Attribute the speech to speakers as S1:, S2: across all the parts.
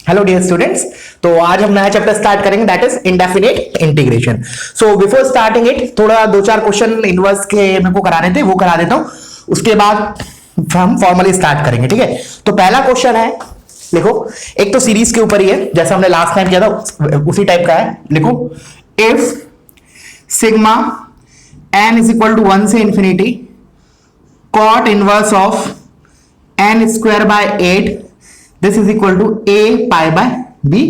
S1: Hello dear students. तो आज हम नया चैप्टर स्टार्ट करेंगे, that is indefinite integration. So before starting it थोड़ा दो चार क्वेश्चन इनवर्स के मेरे को कराने थे, वो करा देता हूं, उसके बाद हम फॉर्मली स्टार्ट करेंगे। ठीक है, तो पहला क्वेश्चन है, लिखो। एक तो सीरीज के ऊपर ही है, जैसा हमने लास्ट टाइम किया था उसी टाइप का है। लिखो, if sigma n is equal to 1 से infinity cot inverse of n square by 8 this is equal to a pi by b।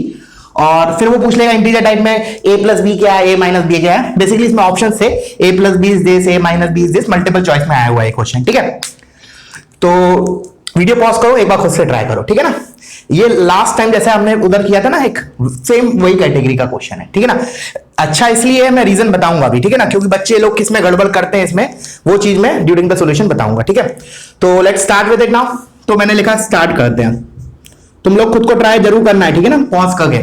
S1: और फिर वो पूछ लेगा इंटीजर टाइप में a प्लस बी क्या है, a माइनस बी क्या है। बेसिकली इसमें ऑप्शन से a plus b is this, a minus b is this, multiple choice में आया हुआ है क्वेश्चन। ठीक है, तो वीडियो पॉज करो, एक बार खुद से ट्राई करो। ठीक है ना, ये लास्ट टाइम जैसे हमने उधर किया था ना, एक सेम वही कैटेगरी का क्वेश्चन है। ठीक है ना, अच्छा इसलिए मैं रीजन बताऊंगा अभी। ठीक है ना, क्योंकि बच्चे लोग किसमें गड़बड़ करते हैं इसमें, वो चीज मैं ड्यूरिंग द सॉल्यूशन बताऊंगा। ठीक है, तो let's start with it now. तो मैंने लिखा स्टार्ट करते हैं, तुम लोग खुद को ट्राई जरूर करना है। ठीक है ना, पॉज करके।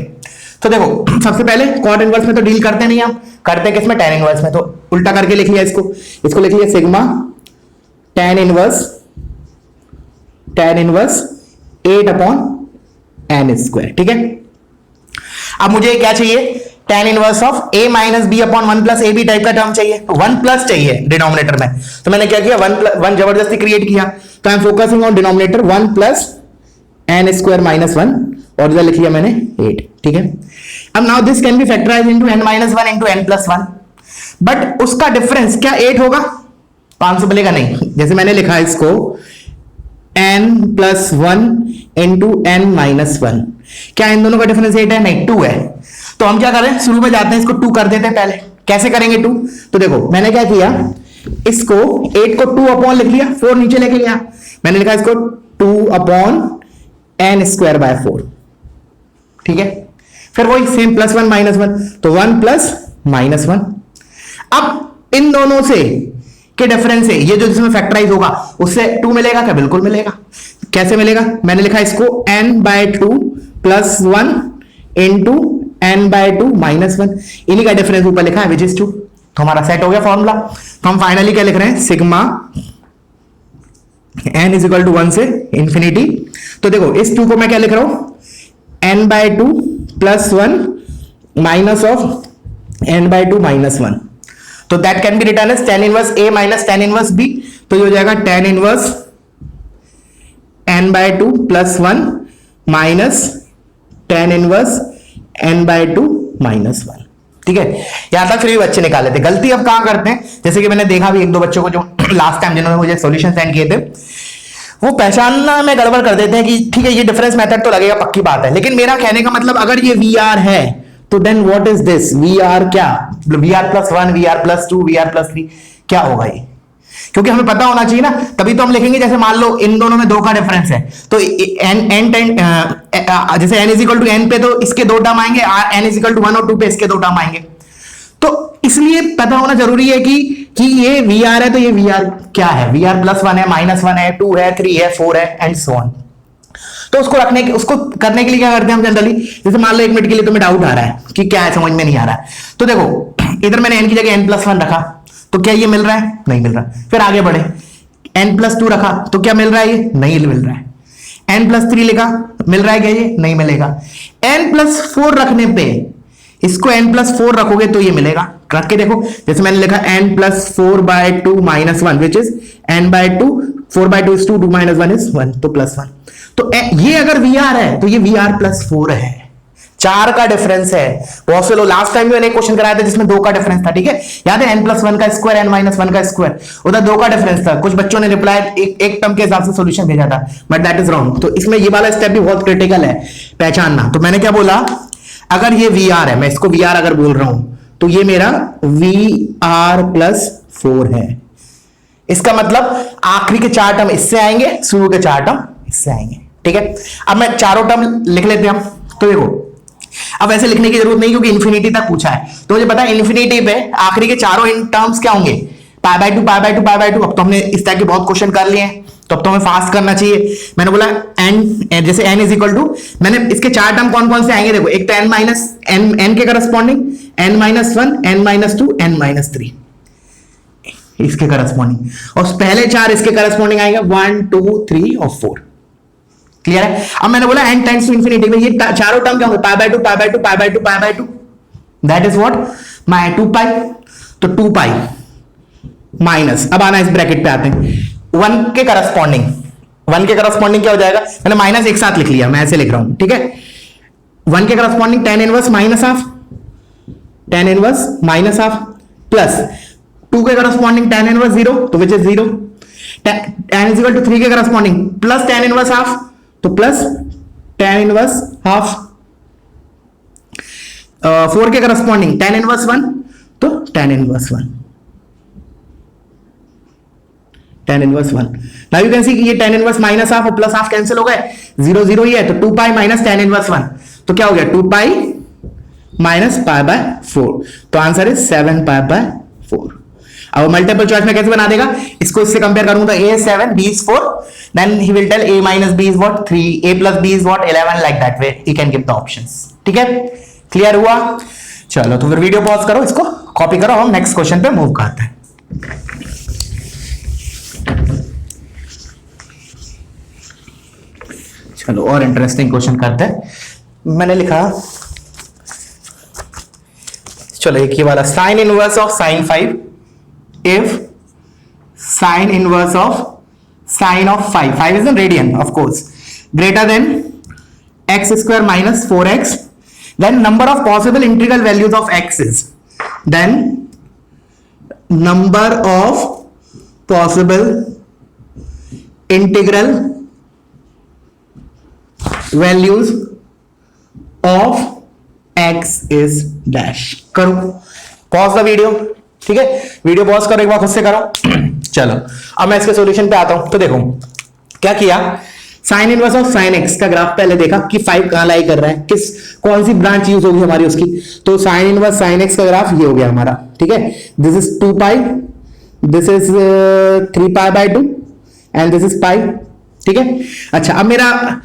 S1: तो देखो, सबसे पहले कॉट इनवर्स में तो डील करते नहीं, हम करते हैं किसमें, tan इनवर्स में। तो उल्टा करके लिख लिया इसको लिख लिया sigma tan inverse 8 upon n square. ठीक है, अब मुझे क्या चाहिए, tan inverse of a minus b upon 1 plus ab type का टर्म चाहिए, 1 प्लस चाहिए डिनोमिनेटर में। तो मैंने क्या किया, 1 जबरदस्ती क्रिएट किया। तो I am focusing on denominator 1 plus n square minus 1, और इधर लिख लिया मैंने 8। ठीक है, अब now this can be factorised into n minus 1 into n plus 1, but उसका डिफरेंस क्या 8 होगा, 500 मिलेगा नहीं। जैसे मैंने लिखा है इसको n plus 1 into n minus 1, क्या इन दोनों का डिफरेंस 8 है? नहीं, 2 है। तो हम क्या करें, शुरू में जाते हैं, इसको 2 कर देते हैं पहले। कैसे करेंगे 2? तो देखो मैंने क्या किया, इसको 8 को 2 अपॉन लिख लिया, 4 नीचे लेके गया। मैंने लिखा इसको 2 अपॉन n स्क्वायर बाय 4। ठीक है, फिर वही सेम प्लस 1 माइनस 1, तो 1 प्लस माइनस 1। अब इन दोनों से के डिफरेंस है, ये जो जिसमें फैक्टराइज होगा उससे 2 मिलेगा क्या? बिल्कुल मिलेगा। कैसे मिलेगा? मैंने लिखा इसको n by 2 plus 1 into n by 2 minus 1, इन्हीं का डिफरेंस ऊपर लिखा है विच इज 2। तो हमारा सेट हो गया फॉर्मूला। तो हम फाइनली क्या लिख रहे हैं, sigma n is equal to 1 से इंफिनिटी। तो देखो इस 2 को मैं क्या लिख रहा हूं, n by 2 plus 1 minus of n by 2 minus 1। तो that can be written as tan inverse a minus tan inverse b। तो ये हो जाएगा tan inverse n by 2 plus 1 minus tan inverse n by 2 minus 1। ठीक है, यहां तक फिर भी बच्चे निकाल लेते। गलती अब कहां करते हैं, जैसे कि मैंने देखा भी एक दो बच्चों को जो लास्ट टाइम जिन्होंने मुझे सॉल्यूशन सेंड किए थे, वो पहचानना में गड़बड़ कर देते हैं कि ठीक है ये डिफरेंस मेथड तो लगेगा, पक्की बात है। लेकिन मेरा कहने का मतलब, अगर ये VR है तो then what is this VR? क्या VR plus 1, VR plus 2, VR plus 3 क्या होगा ये? क्योंकि हमें पता होना चाहिए ना, तभी तो हम लिखेंगे। जैसे मान लो इन दोनों में 2 का डिफरेंस है, तो जैसे n is equal to n पे तो इसके 2 टर्म आएंगे, n इज इक्वल टू 1 और 2 पे इसके 2 टर्म आएंगे। तो इसलिए पता होना जरूरी है कि ये VR है तो ये VR क्या है, VR प्लस 1 है, माइनस 1 है, 2 है, 3 है, 4 है एंड सो ऑन। तो उसको करने के लिए क्या करते हैं हम जनरली, जैसे मान लो 1 मिनट के लिए तुम्हें डाउट आ रहा है कि क्या है, समझ में नहीं आ रहा है, तो देखो इधर मैंने n की जगह n प्लस 1 रखा, तो क्या ये मिल रहा है? नहीं मिल रहा। फिर आगे बढ़े, n प्लस 2 रखा, तो क्या मिल रहा है? ये नहीं मिल रहा है। n प्लस 3 लिखा, मिल रहा है क्या? ये नहीं मिलेगा। n प्लस 4 रखने पे, इसको n प्लस 4 रखोगे तो ये मिलेगा। रख के देखो, जैसे मैंने लिखा n plus 4 by 2 minus 1 which is n by 2, 4 by 2 is 2, 2 minus 1 is 1, तो प्लस 1। तो ये अगर VR है तो ये VR प्लस 4 है, 4 का डिफरेंस है। बहुत से लोग, लास्ट टाइम मैंने एक क्वेश्चन कराया था जिसमें 2 का डिफरेंस था। ठीक है, याद है, n प्लस 1 का स्क्वायर, n माइनस 1 का स्क्वायर, उधर 2 का डिफरेंस था। कुछ बच्चों ने रिप्लाई एक टर्म के हिसाब से सॉल्यूशन भेजा था, बट दैट इज रॉन्ग। तो इसमें ये वाला स्टेप भी बहुत क्रिटिकल है पहचानना। तो मैंने क्या बोला, अगर ये VR है, मैं इसको VR अगर बोल रहा हूं, तो ये मेरा VR प्लस 4 है। इसका मतलब आखिरी के 4 टर्म इससे आएंगे, शुरू के 4 टर्म इससे आएंगे। ठीक है, अब मैं चारों टर्म लिख लेते हैं हम। तो देखो, अब ऐसे लिखने की जरूरत नहीं क्योंकि इन्फिनिटी तक पूछा है, तो मुझे पता है इन्फिनिटी पे आखिरी के चारों इन टर्म्स क्या होंगे, पाई by 2, pi by 2, pi by 2। अब तो हमने इस तरह के बहुत क्वेश्चन कर लिए हैं, तो अब तो हमें फास्ट करना चाहिए। मैंने बोला n, जैसे n इज इक्वल टू, मैंने इसके 4 टर्म कौन कौन से आएंगे, देखो एक तो n माइनस n के corresponding n minus 1, n minus 2, n minus 3 इसके करस्पॉन्डिंग, और पहले 4 इसके करस्पॉन्डिंग आएंगे 1, 2, 3 और 4। क्लियर है? अब मैंने बोला n टेंड्स टू इंफिनिटी में ये चारों टर्म क्या होंगे, pi by two pi by two pi by two pi by two, that is what my 2 पाई। तो 2 पाई माइनस, अब आना इस ब्रैकेट पे आते हैं 1 के करस्पॉन्डिंग, 1 के करस्पॉन्डिंग क्या हो जाएगा, मैंने माइनस एक साथ लिख लिया, मैं ऐसे लिख रहा हूं, ठीक है। 1 के corresponding tan inverse minus half, tan inverse minus half plus 2 के करस्पॉन्डिंग tan इनवर्स 0, तो which is 0, tan is equal to 3 के corresponding plus tan inverse half, तो प्लस tan इनवर्स हाफ, 4 के करस्पॉन्डिंग tan इनवर्स 1, तो tan inverse 1, tan inverse 1। Now you can see कि ये tan inverse minus half और plus half cancel हो गए, 0 0 ही है, तो 2 पाई माइनस tan इनवर्स 1, तो क्या हो गया 2 पाई माइनस पाई बाय 4, तो आंसर इज 7 पाई बाय 4। अब मल्टीपल चॉइस में कैसे बना देगा, इसको इससे कंपेयर करूंगा, तो a is 7, b is 4, then he will tell a minus b is what 3, a plus b is what 11, like that way he can give the options। ठीक है, क्लियर हुआ? चलो तो फिर वीडियो पॉज करो, इसको कॉपी करो, हम नेक्स्ट क्वेश्चन पे मूव करते हैं। चलो और इंटरेस्टिंग क्वेश्चन करते हैं। मैंने लिखा, चलो एक ही वाला, sine inverse of sine 5 if sin inverse of sine of 5 is in radian of course, greater than x square minus 4x, then number of possible integral values of x is, then number of possible integral values of x is dash। करो pause the video, ठीक है, video pause करो, एक बार खुद से करो। चलो अब मैं इसके सॉल्यूशन पे आता हूं, तो देखो क्या किया, sine inverse of sine x का ग्राफ पहले देखा कि 5 कहां लाई कर रहा है, किस कौन सी ब्रांच यूज होगी हमारी उसकी, तो साइन इनवर्स साइन एक्स का ग्राफ ये हो गया हमारा, ठीक है, this is 2 pi, this is 3 pi by 2 and this is pi, ठीक है। अच्छा अब मेरा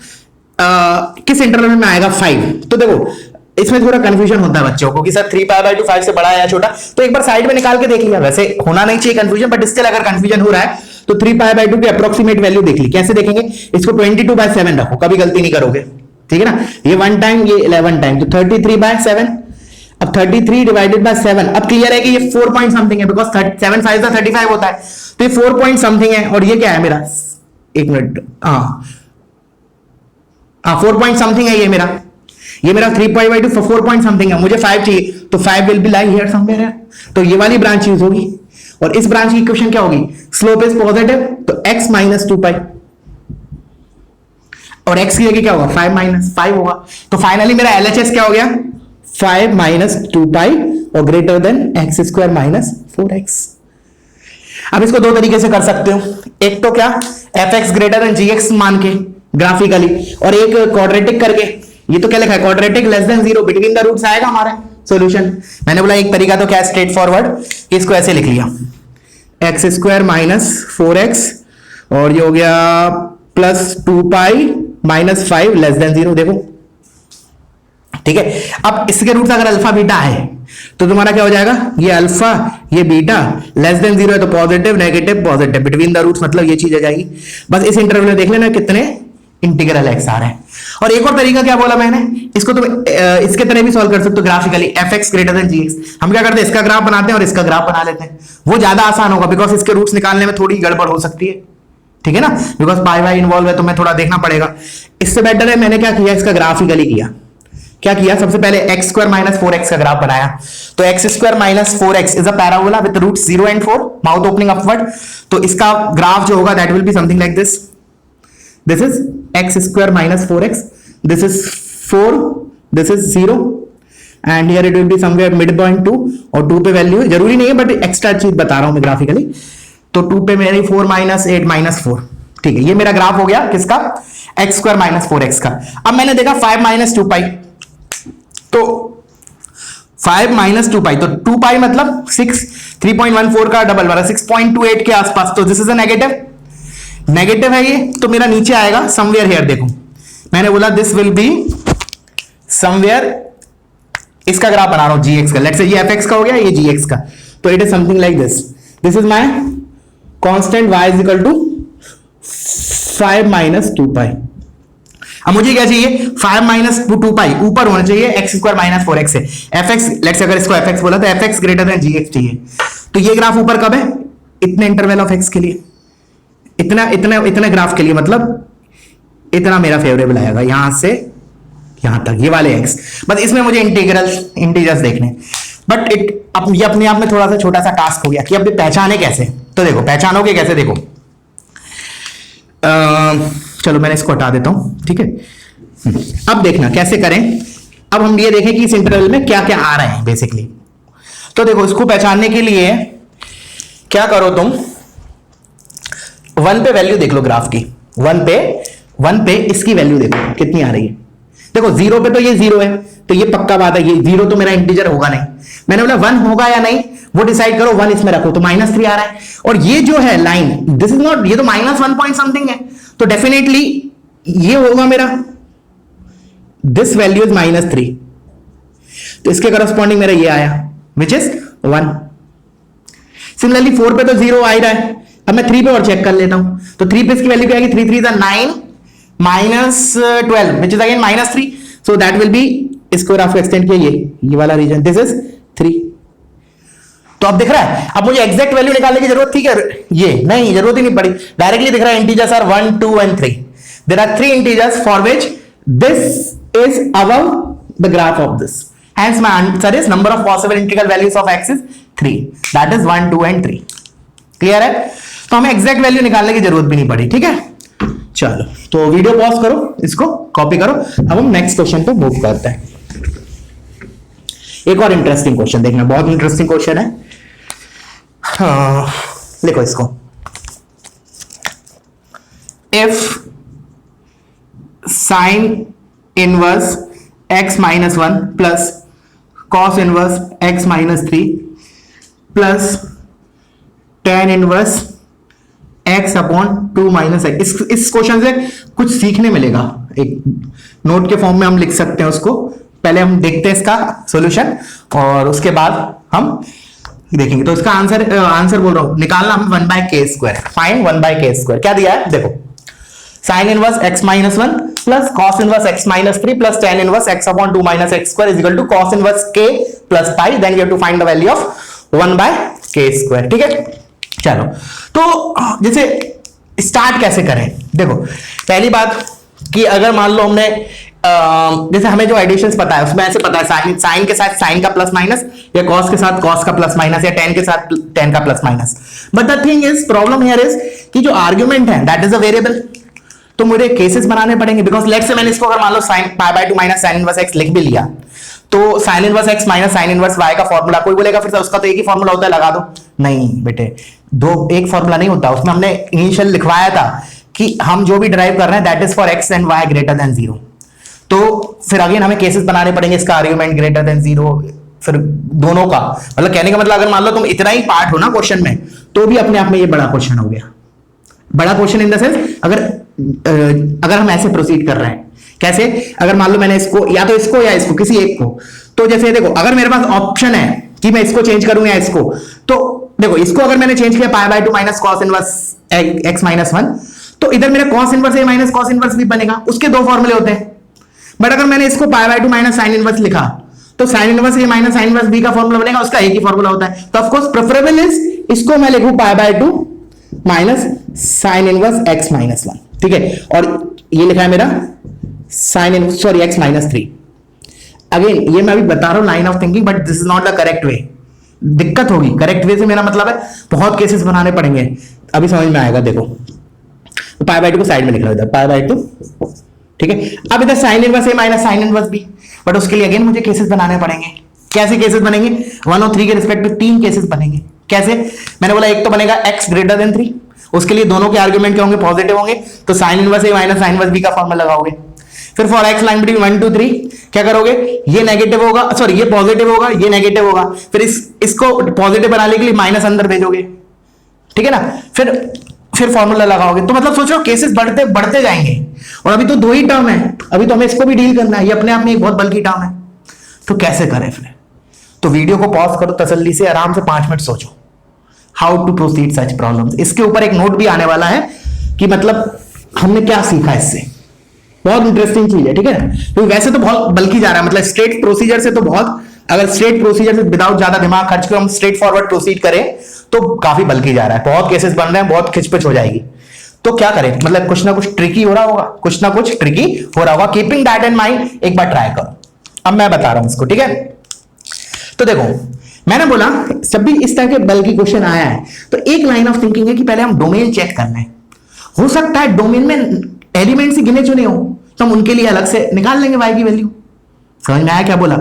S1: किस इंटरवल में आएगा 5, तो देखो इसमें थोड़ा कंफ्यूजन होता है बच्चों को कि सर 3 पाई बाय 2 5 से बड़ा है या छोटा, तो एक बार साइड में निकाल के देख लिया, वैसे होना नहीं चाहिए कंफ्यूजन, बट स्टिल अगर कंफ्यूजन हो रहा है तो 3 पाई बाय 2 की अप्रोक्सीमेट वैल्यू देख ली, कैसे देखेंगे, इसको 22/7 रखो, कभी गलती नहीं करोगे, ठीक है ना, ये 1 टाइम ये 11 टाइम, तो 33/7, अब 33 डिवाइडेड बाय 7, अब क्लियर है कि ये 4 पॉइंट समथिंग है, बिकॉज 7 5 35 होता है, तो ये 4 पॉइंट समथिंग है, और ये क्या है मेरा, एक मिनट, हाँ 4 पॉइंट समथिंग है, ये मेरा 3 पाई बाय 2 4 पॉइंट समथिंग है, मुझे 5 चाहिए, तो 5 will be lie here somewhere है, तो ये वाली ब्रांच यूज होगी, और इस ब्रांच की इक्वेशन क्या होगी, स्लोप इज पॉजिटिव, तो x माइनस 2 पाई, और x की जगह क्या होगा 5 माइनस 5 होगा, तो फाइनली मेरा LHS क्या हो गया 5 माइनस 2 पाई और greater than x square minus 4x। अब इसको दो तरीके से कर सकते हो, एक तो क्या fx ग्रेटर देन gx मान के ग्राफिकली, और एक क्वाड्रेटिक करके, ये तो क्या लिखा है quadratic less than 0 between the roots आएगा हमारा सॉल्यूशन। मैंने बोला एक तरीका तो क्या स्ट्रेट फॉरवर्ड, इसको ऐसे लिख लिया एक्स स्क्वायर माइनस 4x और ये हो गया plus 2 pi minus 5 less than 0, देखो ठीक है। अब इसके रूट्स अगर अल्फा बीटा है तो तुम्हारा क्या हो जाएगा, ये अल्फा ये बीटा लेस देन 0 है तो positive negative positive between the roots, मतलब ये चीज आ जाएगी। बस इस इंटरवल में देख लेना कितने इंटीग्रल एक्स आ रहे हैं। और एक और तरीका क्या बोला मैंने, इसको तुम इसके तरह भी सॉल्व कर सकते हो graphically, f x greater than g x. हम क्या करते हैं, इसका ग्राफ बनाते हैं और इसका ग्राफ बना लेते हैं, वो ज्यादा आसान होगा बिकॉज इसके रूट्स निकालने में थोड़ी गड़बड़ हो सकती है, ठीक है ना, बिकॉज पाई वाई इन्वॉल्व है तो मैं थोड़ा देखना पड़ेगा। इससे बेटर है मैंने क्या किया, इसका ग्राफिकली किया। क्या किया, सबसे पहले एक्स स्क्वायर माइनस 4x का ग्राफ बनाया, तो x square minus 4x is a parabola with root 0 and 4 mouth opening upward, तो इसका ग्राफ जो होगा that will be something like this, this is x square minus 4x, this is 4, this is 0 and here it will be somewhere mid point 2, और 2 पे value जरूरी नहीं है but extra चीज बता रहा हूं मैं ग्राफिकली, तो 2 पे मेरी 4 माइनस 8 माइनस 4, ठीक है। ये मेरा ग्राफ हो गया किसका, एक्स स्क्वायर माइनस 4x का। अब मैंने देखा 5 माइनस 2 पाई, तो 5 माइनस 2 पाई, तो 2 पाई मतलब 6, 3.14 का डबल वाला 6.28 के आसपास, तो this is a negative, negative है ये, तो मेरा नीचे आएगा समवेयर हियर, देखो मैंने बोला दिस विल बी समवेयर, इसका ग्राफ बना रहा हूं gx का, लेट्स से ये fx का हो गया, ये gx का, तो it is something like this, this is my constant y is equal to 5 minus 2 pi, अब मुझे क्या चाहिए, 5 माइनस 2 पाई ऊपर होना चाहिए एक्स स्क्वायर माइनस 4x से एफ एक्स, लेट्स अगर इसको एफ एक्स बोला तो F x greater than g x चाहिए। तो ये ग्राफ ऊपर कब है, इतने इंटरवल ऑफ एक्स के लिए, इतना इतना इतने ग्राफ के लिए, मतलब इतना मेरा फेवरेबल आएगा यहां से यहां तक, ये वाले एक्स। बस इसमें मुझे इंटीजर्स देखने, बट ये अपने आप में थोड़ा सा छोटा सा टास्क हो गया कि अब पहचाने कैसे। तो देखो पहचानोगे कैसे, देखो चलो मैंने इसको हटा देता हूं, ठीक है। अब देखना कैसे करें। अब हम ये देखें कि इस इंटरवल में क्या क्या आ रहे हैं बेसिकली। तो देखो इसको पहचानने के लिए क्या करो तुम, 1 पे वैल्यू देख लो ग्राफ की, 1 पे इसकी वैल्यू देखो कितनी आ रही है। देखो 0 पे तो ये 0 है, तो ये पक्का बात है, ये 0 तो मेरा इंटीजर होगा नहीं। मैंने बोला 1 होगा या नहीं वो डिसाइड करो, 1 इसमें रखो तो -3 आ रहा है। और ये जो है लाइन, दिस इज नॉट, ये तो -1 पॉइंट समथिंग है, तो डेफिनेटली ये होगा मेरा, दिस वैल्यू इज -3, तो इसके करस्पॉन्डिंग मेरा ये आया विच इज 1। सिमिलरली 4 पे तो 0 आ ही रहा है, अब मैं 3 पे और चेक कर लेता हूं, तो 3 पे इसकी वैल्यू क्या आएगी, 3 3 9 -12 which is again -3, so that will B, इसको आपको एक्सटेंड किया ये वाला रीजन, दिस इज 3। तो अब दिख रहा है, अब मुझे एग्जैक्ट वैल्यू निकालने की जरूरत थी क्या, ये नहीं, जरूरत ही नहीं पड़ी, डायरेक्टली दिख रहा है integers are 1 2 and 3, there are 3 integers for which this is above the graph of this, hence my answer is number of possible integral values of x is 3, that is 1 2 and 3। Clear है, तो हमें exact value निकालने की जरूरत भी नहीं पड़ी, ठीक है। चलो तो वीडियो पॉज करो, इसको कॉपी करो, अब हम नेक्स्ट क्वेश्चन पे मूव करते हैं। एक और इंटरेस्टिंग क्वेश्चन देखना, बहुत इंटरेस्टिंग क्वेश्चन है। लिखो इसको, if sign inverse x -1 plus cos inverse x -3 plus tan inverse x upon 2 -x, इस क्वेश्चन से कुछ सीखने मिलेगा, एक नोट के फॉर्म में हम लिख सकते हैं उसको। पहले हम देखते हैं इसका सॉल्यूशन और उसके बाद हम देखेंगे। तो इसका आंसर बोल रहा हूं निकालना हम 1/k², फाइंड 1/k²। क्या दिया है देखो, sine inverse x -1 plus cos inverse x -3 plus tan inverse x upon 2 -x² is equal to cos inverse k plus pi, then we have to find the value of 1/k², ठीक है। चलो तो जैसे start कैसे करें, देखो पहली बात कि अगर मान लो हमने जैसे हमें जो एडिशंस पता है उसमें ऐसे पता है साइन के साथ साइन का प्लस माइनस, या कॉस के साथ कॉस का प्लस माइनस, या टेन के साथ टेन का plus minus. But the thing is, problem here is कि जो आर्ग्यूमेंट है दैट इज अ वेरिएबल, तो मुझे केसेस बनाने पड़ेंगे। बिकॉज लेट्स से मैंने इसको अगर मान लो sin π/2 minus sine inverse x लिख भी लिया, तो sine inverse x minus sine inverse y का फॉर्मूला, कोई बोलेगा फिर उसका तो एक ही फॉर्मूला होता है, लगा दो। नहीं बेटे, एक फॉर्मूला नहीं होता, उसमें हमने इनिशियल लिखवाया था कि हम जो भी डिराइव कर रहे हैं that is for x and y greater than 0। तो फिर अगेन हमें केसेस बनाने पड़ेंगे, इसका आर्ग्यूमेंट ग्रेटर देन 0, फिर दोनों का मतलब कहने का मतलब अगर मान लो तुम इतना ही पार्ट हो ना क्वेश्चन में, तो भी अपने आप में ये बड़ा क्वेश्चन हो गया। बड़ा क्वेश्चन इन द सेंस अगर हम ऐसे प्रोसीड कर रहे हैं, कैसे, अगर मान लो मैंने इसको या तो इसको या इसको किसी एक को, तो जैसे देखो अगर मेरे पास ऑप्शन है कि मैं इसको चेंज करूं या इसको, तो देखो इसको अगर मैंने चेंज किया π/2 माइनस कॉस इनवर्स x -1, तो इधर मेरा cos inverse a minus cos inverse b बनेगा, उसके दो फॉर्मूले होते हैं। बट अगर मैंने इसको π/2 माइनस साइन इनवर्स लिखा, तो sine inverse a minus sine inverse b का फॉर्मूला बनेगा, उसका एक ही फॉर्मूला होता है। तो ऑफ कोर्स प्रेफरेबल इज इसको मैं लिखूं π/2 माइनस साइन इनवर्स x -1, ठीक है। और ये लिखा है मेरा साइन इनवर्स x -3। अगेन ये मैं अभी बता रहा हूं line of thinking, but this is not the correct way. दिक्कत होगी, करेक्ट वे से मेरा मतलब है बहुत केसेस बनाने पड़ेंगे, अभी समझ में आएगा। देखो तो π/2 को साइड में लिख रहा हूं, π/2, ठीक है। अब इधर sine inverse a minus sine inverse b, but उसके लिए अगेन मुझे केसेस बनाने पड़ेंगे। कैसे केसेस बनेंगे, 1 और 3 के रिस्पेक्ट में 3 केसेस बनेंगे। कैसे, मैंने बोला एक तो बनेगा x ग्रेटर देन 3, उसके लिए दोनों के आर्ग्यूमेंट क्या होंगे, पॉजिटिव होंगे, तो sine inverse a minus sine inverse b का फॉर्मूला लगाओगे। फिर फॉर x लाइन बिटवीन 1 2 3 क्या करोगे, ये नेगेटिव होगा, सॉरी ये पॉजिटिव होगा, ये नेगेटिव होगा, फिर इसको पॉजिटिव बनाने के लिए माइनस अंदर भेजोगे, ठीक है ना। फिर फॉर्मूला लगाओगे। तो मतलब सोचो केसेस बढ़ते बढ़ते जाएंगे, और अभी तो 2 ही टर्म है, अभी तो हमें इसको भी डील करना है, ये अपने आप में एक बहुत बल्कि टर्म है। तो कैसे करें फिर, तो वीडियो को पॉज करो, तसल्ली से आराम से 5 मिनट सोचो how to proceed such problems. इसके ऊपर एक नोट भी आने वाला है कि मतलब हमने क्या सीखा इससे, बहुत इंटरेस्टिंग चीज है, ठीक है। तो वैसे तो बहुत बल्कि जा रहा है, मतलब स्ट्रेट प्रोसीजर से तो बहुत, अगर स्ट्रेट प्रोसीजर से विदाउट ज्यादा दिमाग खर्च कर हम स्ट्रेट फॉरवर्ड प्रोसीड करें तो काफी बल्कि जा रहा है, बहुत केसेस बन रहे हैं, बहुत खिचपिच हो जाएगी। तो क्या करें, मतलब कुछ ना कुछ ट्रिकी हो रहा होगा, कुछ ना कुछ ट्रिकी हो रहा होगा। कीपिंग दैट इन माइंड एक बार ट्राई करो। अब मैं बता रहा हूं इसको, ठीक है। तो देखो मैंने बोला जब भी इस तरह के बल्कि क्वेश्चन आया है तो एक लाइन ऑफ थिंकिंग है कि पहले हम डोमेन चेक कर लें। हो सकता है डोमेन में एलिमेंट्स ही गिने चुने हो तो हम उनके लिए अलग से निकाल लेंगे y की वैल्यू। समझ में आया क्या बोला?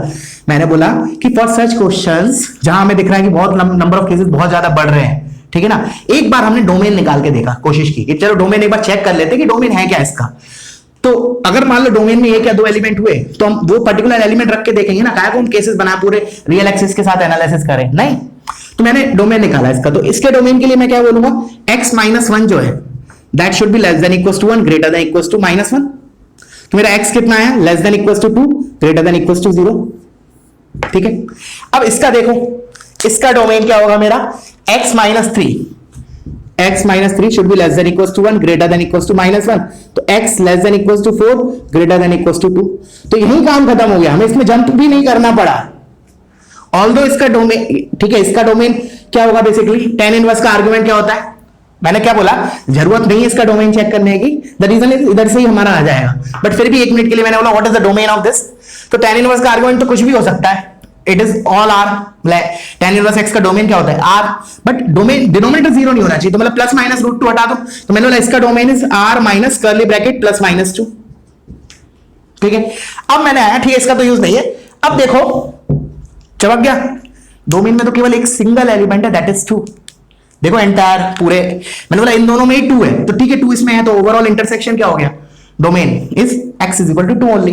S1: मैंने बोला कि फॉर सच क्वेश्चंस जहां हमें दिख रहा है कि बहुत नंबर ऑफ केसेस बहुत ज्यादा बढ़ रहे हैं, ठीक है ना, एक बार हमने डोमेन निकाल के देखा, कोशिश की कि चलो डोमेन एक बार चेक कर लेते कि डोमेन है क्या इसका। तो अगर मान लो डोमेन में एक या दो एलिमेंट हुए तो हम वो पर्टिकुलर एलिमेंट रख के देखेंगे ना, क्या हम केसेस बनाए पूरे रियल एक्सिस के साथ एनालिसिस करें, नहीं। तो मैंने डोमेन निकाला इसका, तो इसके डोमेन के लिए मैं क्या बोलूंगा, x माइनस वन जो है that should be less than equal to 1 greater than equal to minus 1। तो मेरा x कितना है, less than equal to 2 greater than equal to 0, ठीक है। अब इसका देखो, इसका डोमेन क्या होगा मेरा, x minus 3, x minus 3 should be less than equal to 1 greater than equal to minus 1। तो x less than equal to 4 greater than equal to 2। तो यही काम खत्म हो गया, हमें इसमें जंप भी नहीं करना पड़ा। ऑल्दो इसका डोमेन, ठीक है, इसका डोमेन क्या होगा बेसिकली, tan इनवर्स का आर्गुमेंट क्या होता है, मैंने क्या बोला, जरूरत नहीं है इसका डोमेन चेक करने की, द रीजन इज इधर से ही हमारा आ जाएगा। बट फिर भी एक मिनट के लिए मैंने बोला what is the domain of this. तो tan इनवर्स का आर्गुमेंट तो कुछ भी हो सकता है, it is all R. tan inverse x का डोमेन क्या होता है, r, but domain denominator zero नहीं होना चाहिए, तो मतलब प्लस माइनस रूट 2 हटा दो। तो मैंने बोला इसका domain is r minus curly bracket plus minus 2, ठीक है। अब मैंने आया, ठीक है, इसका तो यूज नहीं है। अब देखो चमक गया, डोमेन में तो केवल एक सिंगल एलिमेंट है दैट इज 2। देखो एंटायर पूरे, मैंने बोला इन दोनों में ही 2 है, तो ठीक है 2 इसमें है, तो ओवरऑल इंटरसेक्शन क्या हो गया, domain is x is equal to 2 only.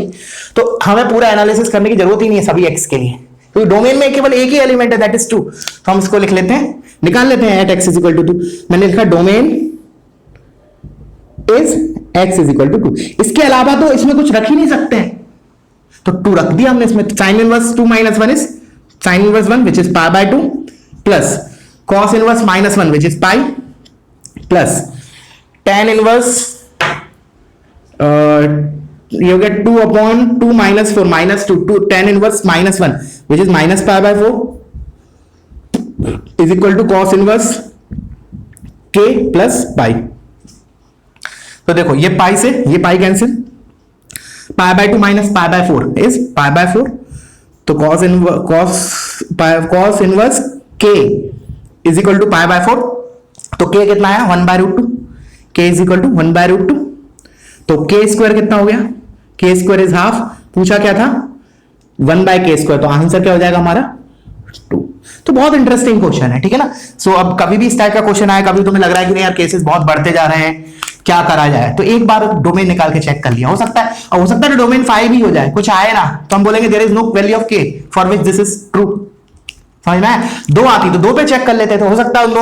S1: तो हमें पूरा एनालिसिस करने की जरूरत ही नहीं है सभी x के लिए, क्योंकि डोमेन में केवल एक ही एलिमेंट है दैट इज 2। तो हम इसको लिख लेते हैं, निकाल लेते हैं at x is equal to 2। मैंने लिखा domain is x is equal to 2। इसके अलावा तो इसमें कुछ रख ही नहीं सकते हैं, तो 2 रख दिया हमने इसमें। Sine inverse 2 minus 1 is sine inverse 1 which is pi by 2 plus cos inverse minus 1 which is pi plus tan inverse you get 2 upon 2 minus 4 minus 2 tan inverse minus 1 which is minus pi by 4 is equal to cos inverse k plus pi। तो देखो ये pi से ये pi cancel, pi by 2 minus pi by 4 is pi by 4। तो cos इनवर्स k is equal to pi by 4। तो k कितना है 1 बाय root 2, k is equal to 1 बाय रूट 2। तो k स्क्वायर कितना हो गया, k स्क्वायर इज हाफ, पूछा क्या था 1 बाय k स्क्वायर, तो आंसर क्या हो जाएगा हमारा 2। तो बहुत इंटरेस्टिंग क्वेश्चन है, ठीक है ना। सो अब कभी भी इस टाइप का क्वेश्चन आए, कभी तुम्हें लग रहा है कि नहीं यार केसेस बहुत बढ़ते जा रहे हैं, क्या करा जाए, तो एक बार डोमेन निकाल के चेक कर लिया, हो सकता है, और हो सकता है डोमेन 5 भी हो जाए, कुछ आए ना तो हम बोलेंगे there is no value of k for which this is true. समझ में आया, 2 आती तो 2 पे चेक कर लेते, तो हो सकता है उन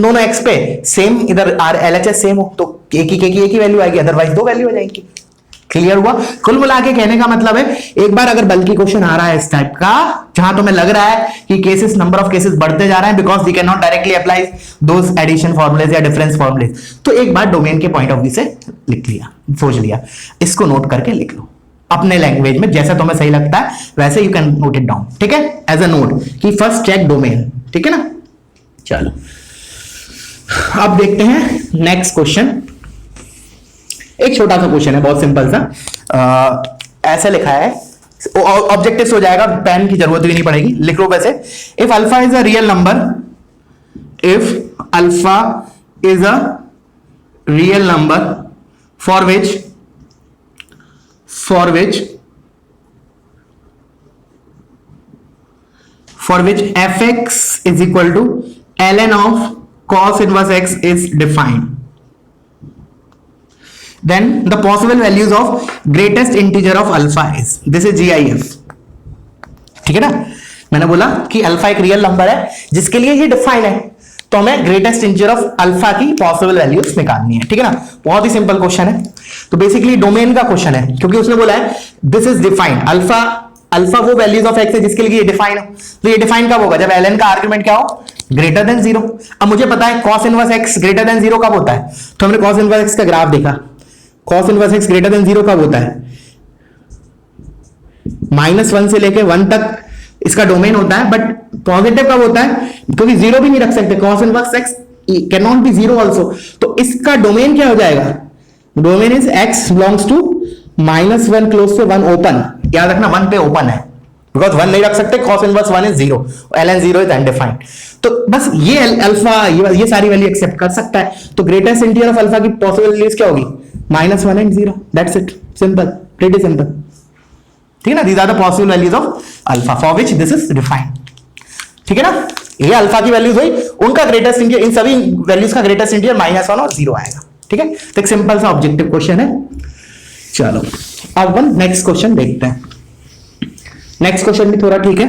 S1: दोनों x पे सेम इधर LHS सेम हो, तो एक ही वैल्यू आएगी, अदरवाइज 2 वैल्यू हो जाएगी। क्लियर हुआ? कुल मिला के कहने का मतलब है एक बार अगर बल्कि क्वेश्चन आ रहा है इस टाइप का जहां तुम्हें लग रहा है कि केसेस नंबर ऑफ केसेस बढ़ते जा रहे हैं because we can not directly apply those addition formulae या डिफरेंस फॉर्मुलेज, तो एक बार डोमेन के पॉइंट ऑफ व्यू से लिख लिया, सोच लिया, इसको नोट करके लिख लो अपने लैंग्वेज में, जैसा तुम्हें सही लगता है वैसे you can note it down, ठीक है, एज अ नोट कि फर्स्ट चेक डोमेन, ठीक है ना। चलो अब देखते हैं नेक्स्ट क्वेश्चन। एक छोटा सा क्वेश्चन है, बहुत सिंपल सा, ऐसा लिखा है, ऑब्जेक्टिव हो जाएगा, पेन की जरूरत भी नहीं पड़ेगी, लिख लो वैसे। If alpha is a real number, if alpha is a real number for which fx is equal to ln of cos inverse x is defined, then the possible values of greatest integer of alpha is, this is GIF, ठीक है ना। मैंने बोला कि alpha एक real number है जिसके लिए ये डिफाइन है, तो हमें ग्रेटेस्ट इंटीजर ऑफ अल्फा की पॉसिबल वैल्यूज निकालनी है, ठीक है ना। बहुत ही सिंपल क्वेश्चन है, तो बेसिकली डोमेन का क्वेश्चन है, क्योंकि उसने बोला है दिस इज डिफाइंड, अल्फा वो वैल्यूज ऑफ एक्स है जिसके लिए ये डिफाइन है, तो ये डिफाइन कब होगा, जब ln का आर्गुमेंट क्या हो, ग्रेटर देन 0। अब मुझे पता है cos inverse x greater than 0 कब होता है, तो हमने cos इनवर्स x का ग्राफ देखा, cos inverse x greater than 0 कब होता है? -1 से लेके 1 तक इसका डोमेन होता है, बट पॉजिटिव कब होता है? क्योंकि 0 भी नहीं रख सकते, cos inverse x can not be 0 also, तो इसका डोमेन क्या हो जाएगा? Domain is x belongs to -1 close से 1 ओपन, याद रखना 1 पे ओपन है, बिकॉज 1 नहीं रख सकते, cos inverse 1 is 0, ln 0 is undefined, तो बस ये अल्फा ये सारी वैल्यू एक्सेप्ट कर सकता है, तो ग्रेटेस्ट इंटीजर ऑफ अल्फा की पॉसिबल वैल्यूज क्या होगी? -1 and 0, that's it, simple, pretty simple, ठीक है ना? These are the possible values of alpha for which this is defined, ठीक है ना? ये अल्फा की वैल्यूज हुई, उनका ग्रेटेस्ट इंटीजर, इन सभी वैल्यूज का ग्रेटेस्ट इंटीजर -1 और 0 आएगा, ठीक है? तो एक सिंपल सा ऑब्जेक्टिव क्वेश्चन है। चलो अब वन नेक्स्ट क्वेश्चन देखते हैं। नेक्स्ट क्वेश्चन भी थोड़ा ठीक है।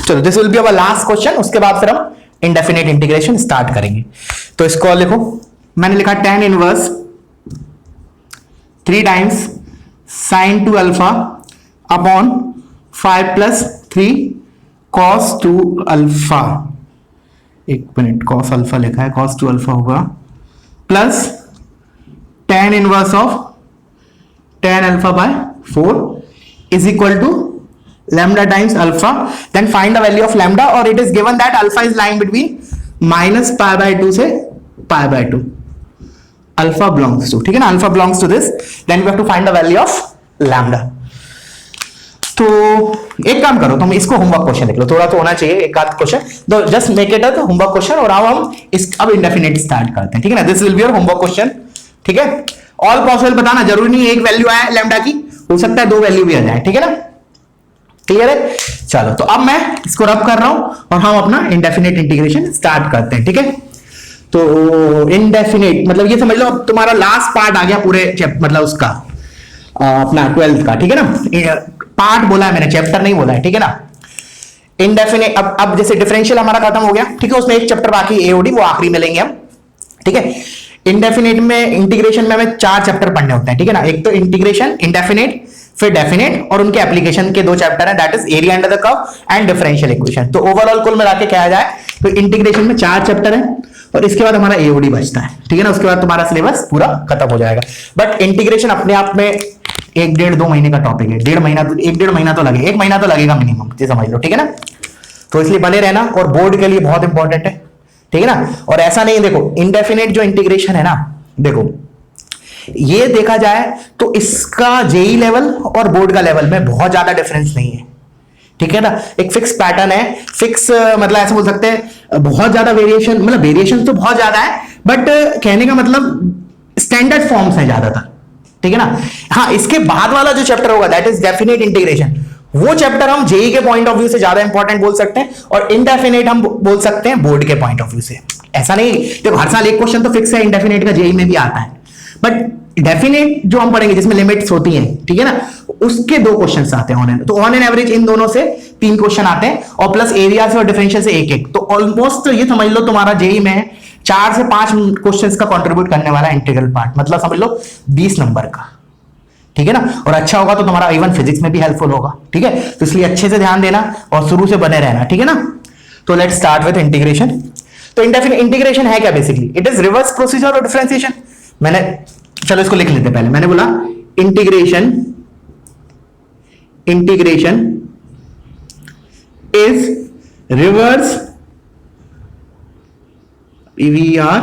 S1: चलो this will be our last question, उसके बाद फिर हम इंडेफिनेट इंटीग्रेशन स्टार्ट करेंगे। तो इसको लिखो, मैंने लिखा tan inverse 3 times sin 2 alpha upon 5 + 3 cos 2 alpha, एक मिनट, cos अल्फा लिखा है, cos 2 अल्फा होगा plus tan inverse of tan alpha by 4 is equal to lambda times alpha, then find the value of lambda, or it is given that alpha is lying between -π/2 से π/2, alpha belongs to, ठीक है ना, alpha belongs to this, then we have to find the value of lambda। तो एक काम करो, तुम इसको होमवर्क क्वेश्चन लिख लो, थोड़ा तो होना चाहिए एक आध क्वेश्चन, तो just make it a homework question, और अब इंडेफिनेट स्टार्ट करते हैं, ठीक है ना? This will be your homework question, ठीक है? ऑल पॉसिबल बताना, जरूरी नहीं एक वैल्यू आए लैम्डा की, हो सकता है 2 वैल्यू भी आ जाए, ठीक है ना? क्लियर है? चलो तो अब मैं इसको रब कर रहा हूं और हम अपना इंडेफिनेट इंटीग्रेशन स्टार्ट करते हैं, ठीक है? तो इंडेफिनेट मतलब ये समझ लो अब तुम्हारा लास्ट पार्ट आ गया पूरे मतलब उसका अपना 12th का, ठीक है ना? पार्ट बोला है मैंने, चैप्टर नहीं बोला है, ठीक है ना? इंडेफिनेट अब जैसे डिफरेंशियल हमारा खत्म हो गया, ठीक है? उसमें एक चैप्टर बाकी एओडी, वो आखिरी में लेंगे हम, ठीक है? इंडेफिनेट में इंटीग्रेशन में हमें 4 चैप्टर पढ़ने होते हैं, ठीक है ना? एक तो इंटीग्रेशन, इंडेफिनेट, फिर डेफिनेट, और उनके एप्लीकेशन के 2 चैप्टर हैं, that is area under the curve and differential equation. तो ओवरऑल कुल मिला के क्या जाए तो इंटीग्रेशन में 4 चैप्टर हैं, और इसके बाद हमारा एओडी बचता है, ठीक है ना? उसके बाद तुम्हारा सिलेबस पूरा खत्म हो जाएगा। बट इंटीग्रेशन अपने आप में 1-1.5-2 महीने का टॉपिक है, 1.5 महीना तो लगेगा, 1 महीना तो लगेगा मिनिमम, ये समझ लो, ठीक है ना? तो इसलिए बने रहना, और बोर्ड के लिए बहुत इंपॉर्टेंट है, ठीक है ना? और ऐसा नहीं, देखो इंडेफिनेट जो इंटीग्रेशन है ना, देखो ये देखा जाए तो इसका जेई लेवल और बोर्ड का लेवल में बहुत ज्यादा डिफरेंस नहीं है, ठीक है ना? एक फिक्स पैटर्न है, फिक्स मतलब ऐसे बोल सकते हैं, बहुत ज्यादा वेरिएशन, मतलब वेरिएशन तो बहुत ज्यादा है, बट कहने का मतलब स्टैंडर्ड फॉर्म्स हैं ज्यादातर, ठीक है ना? हाँ, इसके बाद वाला जो चैप्टर होगा दैट इज डेफिनेट इंटीग्रेशन, वो चैप्टर हम जेई के पॉइंट ऑफ व्यू से ज्यादा इंपॉर्टेंट बोल सकते हैं, और इंडेफिनेट हम बोल सकते हैं बोर्ड के पॉइंट ऑफ व्यू से। ऐसा नहीं, देखो हर साल एक क्वेश्चन तो फिक्स है इंडेफिनेट का, जेई में भी आता है, बट डेफिनेट जो हम पढ़ेंगे जिसमें लिमिट्स होती हैं, ठीक है ना, उसके 2 क्वेश्चन आते हैं तो ऑन एन एवरेज इन दोनों से 3 क्वेश्चन आते हैं, और प्लस एरिया से और डिफरेंशियल से 1-1, तो ऑलमोस्ट ये समझ लो तुम्हारा जेई में 4 से 5 क्वेश्चन का कंट्रीब्यूट करने वाला इंटीग्रल पार्ट, मतलब समझ लो 20 नंबर का, ठीक है ना? और अच्छा होगा तो तुम्हारा इवन फिजिक्स में भी हेल्पफुल होगा, ठीक है? तो इसलिए अच्छे से ध्यान देना और शुरू से बने रहना, ठीक है ना? तो लेट्स स्टार्ट विद इंटीग्रेशन। तो इंटीग्रेशन है क्या basically? It is reverse procedure और डिफरेंशिएशन। मैंने, चलो इसको लिख लेते पहले, मैंने बोला इंटीग्रेशन इज रिवर्स, PVR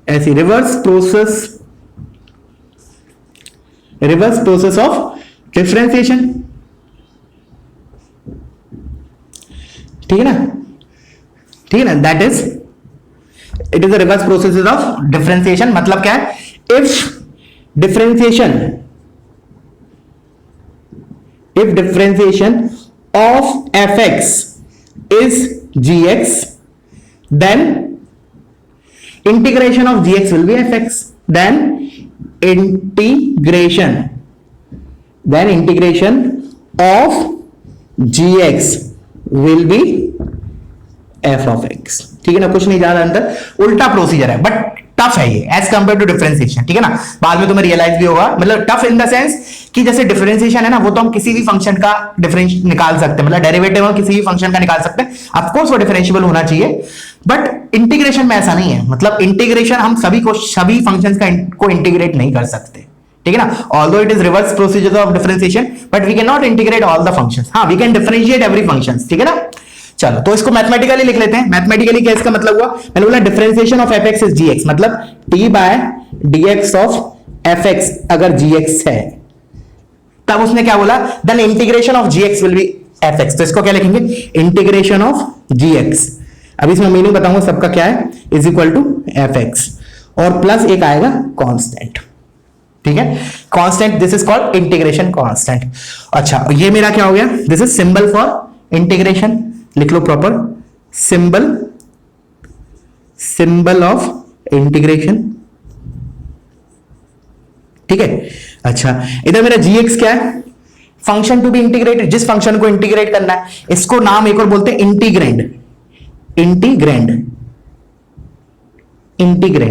S1: ऐसी रिवर्स प्रोसेस ऑफ डिफरेंशिएशन, ठीक है ना? ठीक है ना? That is it is the reverse process of differentiation. मतलब क्या है? If differentiation of fx is gx, then integration of gx will be fx, then integration of gx will be f of x, ठीक है ना? कुछ नहीं ज्यादा अंदर, उल्टा प्रोसीजर है, बट टफ है ये एज कंपेयर टू डिफरेंशिएशन, ठीक है ना? बाद में तुम्हें रियलाइज भी होगा, मतलब टफ इन द सेंस कि जैसे डिफरेंशिएशन है ना, वो तो हम किसी भी फंक्शन का डिफरेंस निकाल सकते हैं, मतलब डेरिवेटिव हम किसी भी फंक्शन का निकाल सकते हैं, ऑफ कोर्स वो डिफरेंशिएबल होना चाहिए, बट इंटीग्रेशन में ऐसा नहीं है, मतलब इंटीग्रेशन हम सभी फंक्शंस को इंटीग्रेट नहीं कर सकते, ठीक है ना। Although it is reverse procedure of differentiation, but we can not integrate all the functions. हाँ, we can differentiate every functions, ठीक है ना। चलो, तो इसको मैथमेटिकली लिख लेते हैं। मैथमेटिकली क्या इसका मतलब हुआ, मैंने बोला differentiation of fx is gx, मतलब t by dx of fx अगर gx है, तब उसने क्या बोला, then integration of gx will be fx। तो इसको क्या लिखेंगे, इंटीग्रेशन ऑफ gx, अभी इसमें मीनिंग बताऊंगा सबका क्या है, इज इक्वल टू fx और प्लस एक आएगा कांस्टेंट, ठीक है, constant, this is called integration constant. अच्छा, ये मेरा क्या हो गया, this is symbol for integration, लिख लो प्रॉपर, सिंबल ऑफ इंटीग्रेशन, ठीक है। अच्छा, इधर मेरा gx क्या है, फंक्शन टू बी इंटीग्रेटेड, जिस फंक्शन को इंटीग्रेट करना है, इसको नाम एक और बोलते हैं integrand, integrand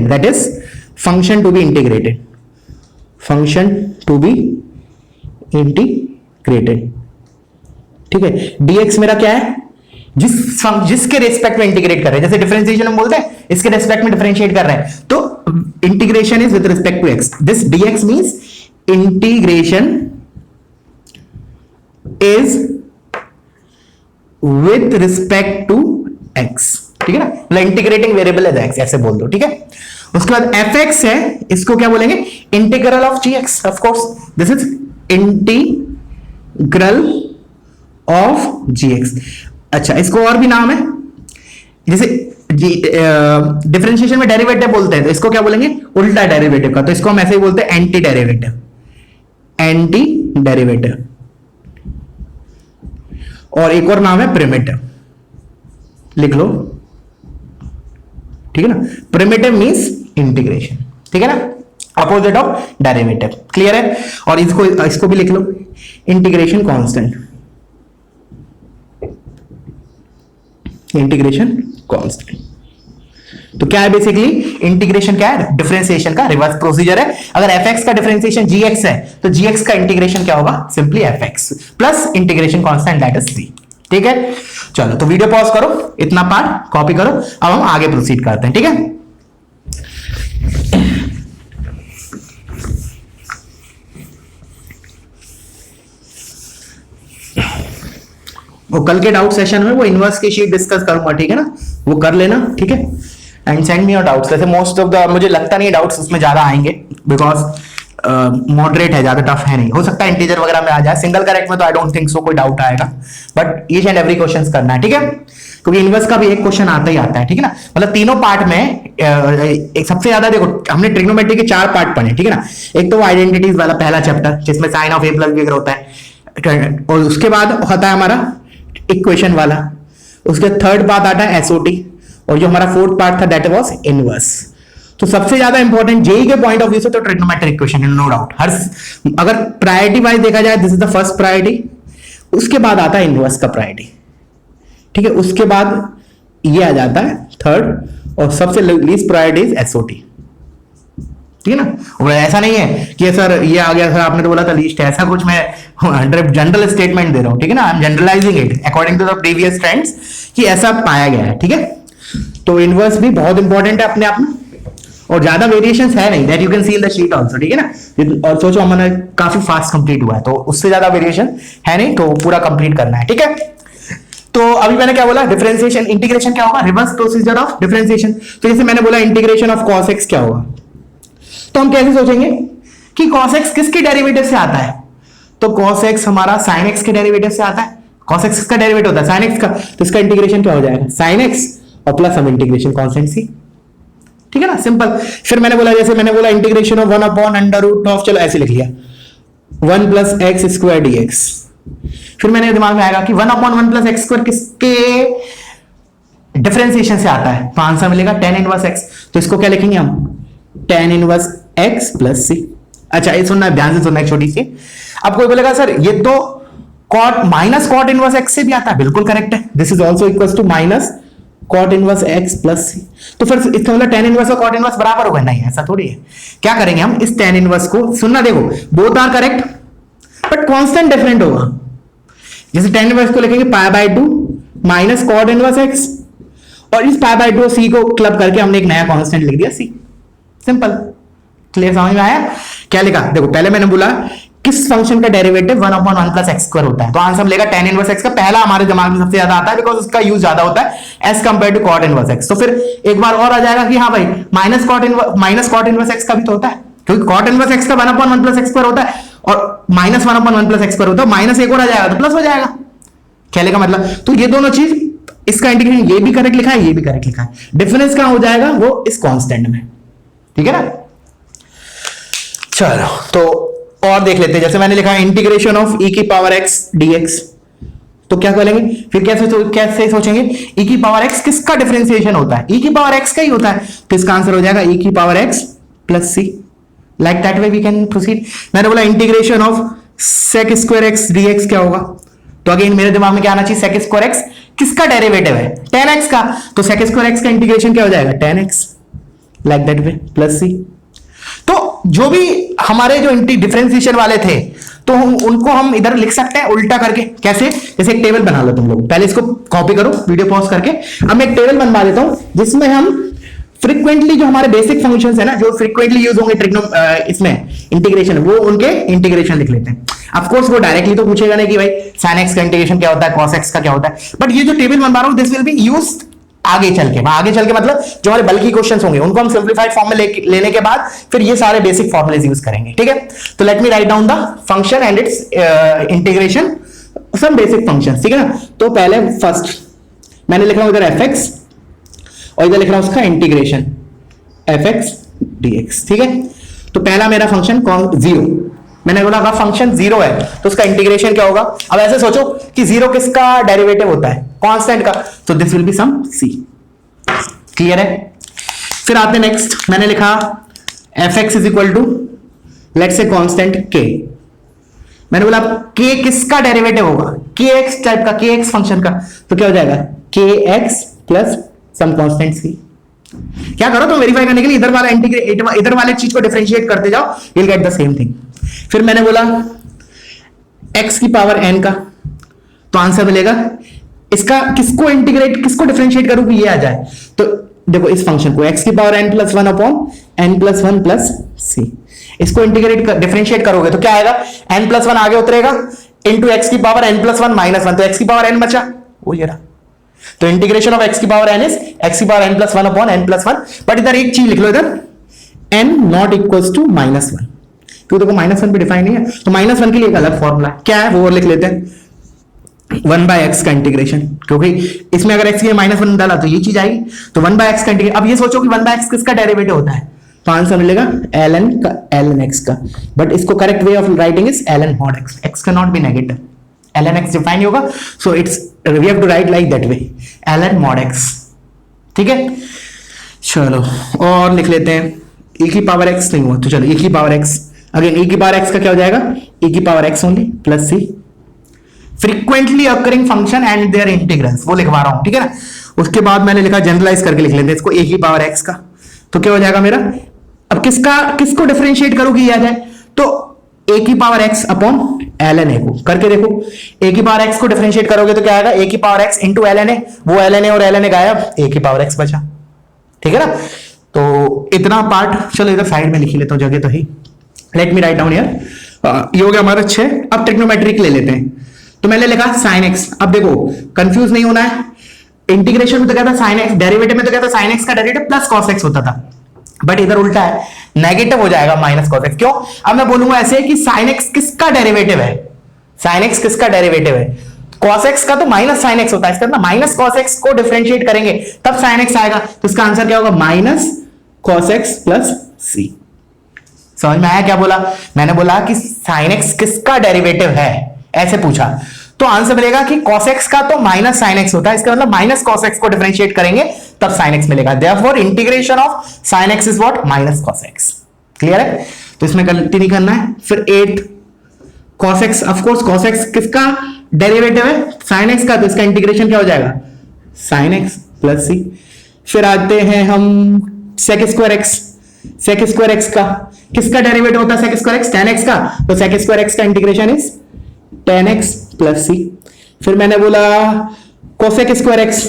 S1: that is function to be integrated, function to be integrated, ठीक है। dx मेरा क्या है, जिसके रेस्पेक्ट में इंटीग्रेट कर रहे हैं, जैसे डिफरेंशिएशन हम बोलते हैं, इसके रेस्पेक्ट में डिफरेंशिएट कर रहे हैं, तो integration is with respect to x, this dx means integration is with respect to x, ठीक है ना, मतलब इंटीग्रेटिंग वेरिएबल है x, ऐसे बोल दो, ठीक है। उसके बाद fx है, इसको क्या बोलेंगे, integral of gx, of course this is integral of gx। अच्छा, इसको और भी नाम है, जैसे डिफरेंशिएशन में डेरिवेटिव बोलते हैं, तो इसको क्या बोलेंगे, उल्टा डेरिवेटिव का, तो इसको हम ऐसे ही बोलते हैं एंटी डेरिवेटिव, और एक और नाम है प्रिमिटिव, लिख लो, ठीक है ना, प्रिमिटिव मींस इंटीग्रेशन, ठीक है ना, अपोजिट ऑफ डेरिवेटिव, क्लियर है। और इसको भी लिख लो, इंटीग्रेशन कांस्टेंट, इंटीग्रेशन कांस्टेंट। तो क्या है बेसिकली, इंटीग्रेशन क्या है, डिफरेंशिएशन का रिवर्स प्रोसीजर है। अगर fx का डिफरेंशिएशन gx है, तो gx का इंटीग्रेशन क्या होगा, simply fx plus integration constant that is c, ठीक है। चलो, तो वीडियो पॉज करो, इतना पार्ट कॉपी करो, अब हम आगे प्रोसीड करते हैं, ठीक है। वो कल के डाउट सेशन में वो इनवर्स की शीट डिस्कस करूंगा, ठीक है ना, वो कर लेना, ठीक है, and send me your doubts. वैसे मोस्ट ऑफ द, मुझे लगता नहीं डाउट्स उसमें ज्यादा आएंगे, बिकॉज मॉडरेट है, ज्यादा टफ है नहीं, हो सकता है इंटीजर वगैरह में आ जाए, सिंगल करेक्ट में तो आई डोंट थिंक सो कोई डाउट आएगा, but each and every question करना है, ठीक है, क्योंकि इनवर्स का भी एक क्वेश्चन आता ही आता है, ठीक है ना। मतलब तीनों पार्ट में एक सबसे ज्यादा, देखो हमने ट्रिग्नोमेट्री के 4 पार्ट पढ़े, ठीक है ना। एक तो वो आइडेंटिटीज वाला पहला चैप्टर, जिसमें sine of a plus b होता है, और उसके बाद होता है हमारा इक्वेशन वाला, उसके थर्ड पार्ट आता है एसओटी, और जो हमारा फोर्थ पार्ट था दैट वाज इनवर्स। तो सबसे ज्यादा इंपॉर्टेंट जेई के पॉइंट ऑफ व्यू से तो ट्रिग्नोमेट्रिक इक्वेशन है, नो डाउट। अगर प्रायोरिटी वाइज देखा जाए, this is the first priority, उसके बाद आता है इनवर्स का प्रायोरिटी, ठीक है, उसके बाद ये आ जाता है थर्ड, और सबसे लीस्ट प्रायोरिटी इज एसओटी, ठीक है ना। और ऐसा नहीं है कि सर ये आ गया, सर आपने तो बोला था लीस्ट है, ऐसा कुछ मैं जनरल स्टेटमेंट दे रहा हूं, ठीक है ना, I am generalising it according to the previous trends कि ऐसा पाया गया है, ठीक है। तो इनवर्स भी बहुत इंपॉर्टेंट है अपने आप में, और ज्यादा वेरिएशंस है नहीं, that you can C in the sheet also, ठीक है ना। और सोचो हमारा काफी फास्ट कंप्लीट हुआ है, तो उससे ज्यादा वेरिएशन है नहीं, तो पूरा कंप्लीट करना है, ठीक है। तो अभी मैंने क्या बोला, डिफरेंशिएशन, इंटीग्रेशन क्या होगा, रिवर्स प्रोसीजर ऑफ डिफरेंशिएशन। तो जैसे मैंने बोला इंटीग्रेशन ऑफ cos x क्या होगा, तो हम कैसे सोचेंगे कि cos x किसके डेरिवेटिव से आता है, तो cos x हमारा sin x के डेरिवेटिव से आता है, cos x का डेरिवेटिव होता है sin x का, तो इसका इंटीग्रेशन क्या हो जाएगा, sin x और प्लस हम इंटीग्रेशन कांस्टेंट c, ठीक है ना, सिंपल। फिर मैंने बोला, जैसे मैंने बोला integration of 1 upon under root of, चलो ऐसे लिख लिया 1 प्लस एक्स स्क्वायर dx। फिर मैंने दिमाग में आएगा कि 1 अपॉन 1 प्लस एक्स स्क्वायर किसके डिफरेंशिएशन से आता है, तो आंसर मिलेगा tan इनवर्स x, तो इसको क्या लिखेंगे हम, tan inverse x plus c। अच्छा, ये सुनना, ध्यान से सुनना, एक छोटी सी। अब कोई बोलेगा सर ये तो cot minus cot inverse x से भी आता है, बिल्कुल करेक्ट है, this is also equal to minus cot inverse x plus c। तो फिर इसका मतलब tan इनवर्स और cot इनवर्स बराबर होगा, नहीं ऐसा थोड़ी है। क्या करेंगे हम, इस tan इनवर्स को, सुनना देखो, both are correct but constant different होगा। जैसे tan इनवर्स को लिखेंगे pi by 2 minus cot inverse x, और इस पाई बाय 2 और सी को क्लब करके हमने एक नया कांस्टेंट लिख दिया सी। सिंपल। क्लियर, समझ में आया? क्या लिखा देखो, पहले मैंने बोला किस फंक्शन का डेरिवेटिव 1/1 प्लस एक्स स्क्वायर होता है, तो आंसर मिलेगा tan इनवर्स x का। पहला हमारे दिमाग में सबसे ज्यादा आता है बिकॉज उसका यूज ज्यादा होता है as compare to cot inverse x। तो फिर एक बार और आ जाएगा कि हाँ भाई माइनस cot इनवर्स x का भी तो होता है, क्योंकि cot इनवर्स x का 1/1 प्लस एक्स स्क्वायर होता है और माइनस 1/1 प्लस एक्स स्क्वायर होता है, माइनस एक और आ जाएगा तो प्लस हो जाएगा। कहने का मतलब, तो ये दोनों चीज, इसका इंटीग्रेशन ये भी करेक्ट लिखा है, ये भी करेक्ट लिखा है, डिफरेंस कहां हो जाएगा वो इस कांस्टेंट में। ठीक है ना? चलो तो और देख लेते हैं, जैसे मैंने लिखा इंटीग्रेशन ऑफ e की पावर x dx, तो क्या करेंगे फिर, कैसे सोचेंगे e की पावर x किसका डिफरेंशिएशन होता है, e की पावर x का ही होता है, तो इसका आंसर हो जाएगा e की power x plus c। Like that way we can proceed. मैंने बोला integration of sec square x dx क्या होगा, तो अगेन मेरे दिमाग में क्या आना चाहिए, sec स्क्वायर x किसका डेरिवेटिव है, tan x का, तो sec स्क्वायर x का इंटीग्रेशन क्या हो जाएगा, tan x, like that way plus c। तो जो भी हमारे जो डिफरेंशिएशन वाले थे तो उनको हम इधर लिख सकते हैं उल्टा करके। कैसे? जैसे एक टेबल बना लो तुम लोग, पहले इसको कॉपी करो, वीडियो पॉज करके। अब मैं एक टेबल बनवा देता हूं जिसमें हम फ्रीक्वेंटली जो हमारे बेसिक फंक्शंस है ना, जो फ्रीक्वेंटली यूज होंगे इसमें इंटीग्रेशन, वो उनके इंटीग्रेशन लिख लेते हैं। ऑफ कोर्स वो डायरेक्टली तो पूछेगा नहीं कि भाई sin x का इंटीग्रेशन क्या होता है, cos x का क्या होता है, बट ये जो टेबल बनवा रहा हूं दिस विल बी यूज्ड आगे चल के मतलब जो हमारे बल्की क्वेश्चंस होंगे उनको हम सिंपलीफाइड फॉर्म में लेने के बाद फिर ये सारे बेसिक फॉर्मूलेज यूज करेंगे। ठीक है? तो let me write down the function and its integration, some basic functions. ठीक है ना? तो पहले फर्स्ट मैंने लिख रहा हूं इधर fx और इधर लिख रहा हूं उसका इंटीग्रेशन fx dx। ठीक है? तो पहला मेरा फंक्शन 0, मैंने बोला अगर फंक्शन 0 है तो उसका इंटीग्रेशन क्या होगा। अब ऐसे सोचो कि 0 किसका डेरिवेटिव होता है, कांस्टेंट का, तो this will be some c। Clear है? फिर आते नेक्स्ट, मैंने लिखा fx is equal to let's say constant k। मैंने बोला k किसका डेरिवेटिव होगा, kx टाइप का, kx फंक्शन का, तो क्या हो जाएगा kx plus some constant c। क्या करो तो वेरीफाई करने के लिए इधर वाला इंटीग्रेट, इधर वाले चीज को डिफरेंशिएट करते जाओ, you will get the same thing. फिर मैंने बोला x की पावर n का, तो आंसर मिलेगा इसका, किसको इंटीग्रेट, किसको डिफरेंशिएट करूं कि ये आ जाए, तो देखो इस फंक्शन को x की power n plus 1 upon n plus 1 plus c, इसको इंटीग्रेट डिफरेंशिएट करोगे तो क्या आएगा, n प्लस 1 आगे उतरेगा इंटू x की पावर n प्लस 1 माइनस 1, तो x की पावर n बचा, वो ये रहा। तो इंटीग्रेशन ऑफ x की पावर n इज x की power n plus 1 upon n plus 1, but इधर एक चीज लिख लो, इधर n not equals to minus 1, क्योंकि देखो माइनस 1 पे डिफाइन नहीं है, तो माइनस 1 के लिए एक अलग फॉर्मूला क्या है वो और लिख लेते हैं, 1/x का इंटीग्रेशन, क्योंकि इसमें अगर x की माइनस 1 डाला तो ये चीज आएगी, तो 1/x का इंटीग्रेशन। अब ये सोचो कि 1/x किसका डेरिवेटिव होता है, तो आंसर मिलेगा ln का, ln x का, बट इसको correct way of writing is ln mod x, x can not be negative, ln x define होगा, so it's we have to write like that way, ln mod x। ठीक है? चलो और लिख लेते हैं e की पावर x नहीं हुआ, तो चलो e की पावर x, अगेन e की पावर x का क्या हो जाएगा, e की power x only plus c, frequently occurring function and their integrals, वो लिखवा रहा हूं। ठीक है ना? उसके बाद मैंने लिखा जनरलाइज करके लिख लेते हैं इसको, a की पावर x का, तो क्या हो जाएगा मेरा, अब किसको डिफरेंशिएट करूं कि आ जाए, तो a की power x upon ln a को करके देखो, a की पावर x को डिफरेंशिएट करोगे तो क्या आएगा, a की power x into ln a, वो ln a और ln a गायब, a की पावर x बचा। ठीक है ना? तो इतना पार्ट चलो इधर साइड में लिख लेता हूं, जगह तो ही, let me write down here. ये हो गया हमारा 6। अब ट्रिग्नोमेट्रिक ले लेते हैं, तो मैंने लिखा sin x। अब देखो कंफ्यूज नहीं होना है, इंटीग्रेशन में तो क्या था sin x, डेरिवेटिव में तो क्या था sin x का डेरिवेटिव प्लस cos x होता था, बट इधर उल्टा है, नेगेटिव हो जाएगा माइनस cos x। क्यों? अब मैं बोलूंगा ऐसे कि sin x किसका डेरिवेटिव है, sin x किसका डेरिवेटिव है, cos x का तो माइनस sin x होता है, इसका मतलब माइनस cos x को डिफरेंशिएट करेंगे तब sin x आएगा, तो इसका आंसर क्या होगा, minus cos x plus c। समझ में आया क्या बोला? मैंने बोला कि sin x किसका डेरिवेटिव है, ऐसे पूछा, तो आंसर मिलेगा कि cos x का तो माइनस sin x होता है, इसका मतलब माइनस cos x को डिफरेंशिएट करेंगे तब sin x मिलेगा, therefore integration of sin x is what, minus cos x। Clear है? तो इसमें कंटिन्यू करना है। फिर 8 cos x, of course cos x किसका डेरिवेटिव है, sin x का, तो इसका इंटीग्रेशन क्या हो जाएगा, sin x प्लस c। फिर आते हैं हम sec square x, sec square x का किसका डेरिवेटिव होता है, sec square x, tan x का, तो sec स्क्वायर x का integration is tan x plus c। फिर मैंने बोला cosec स्क्वायर x,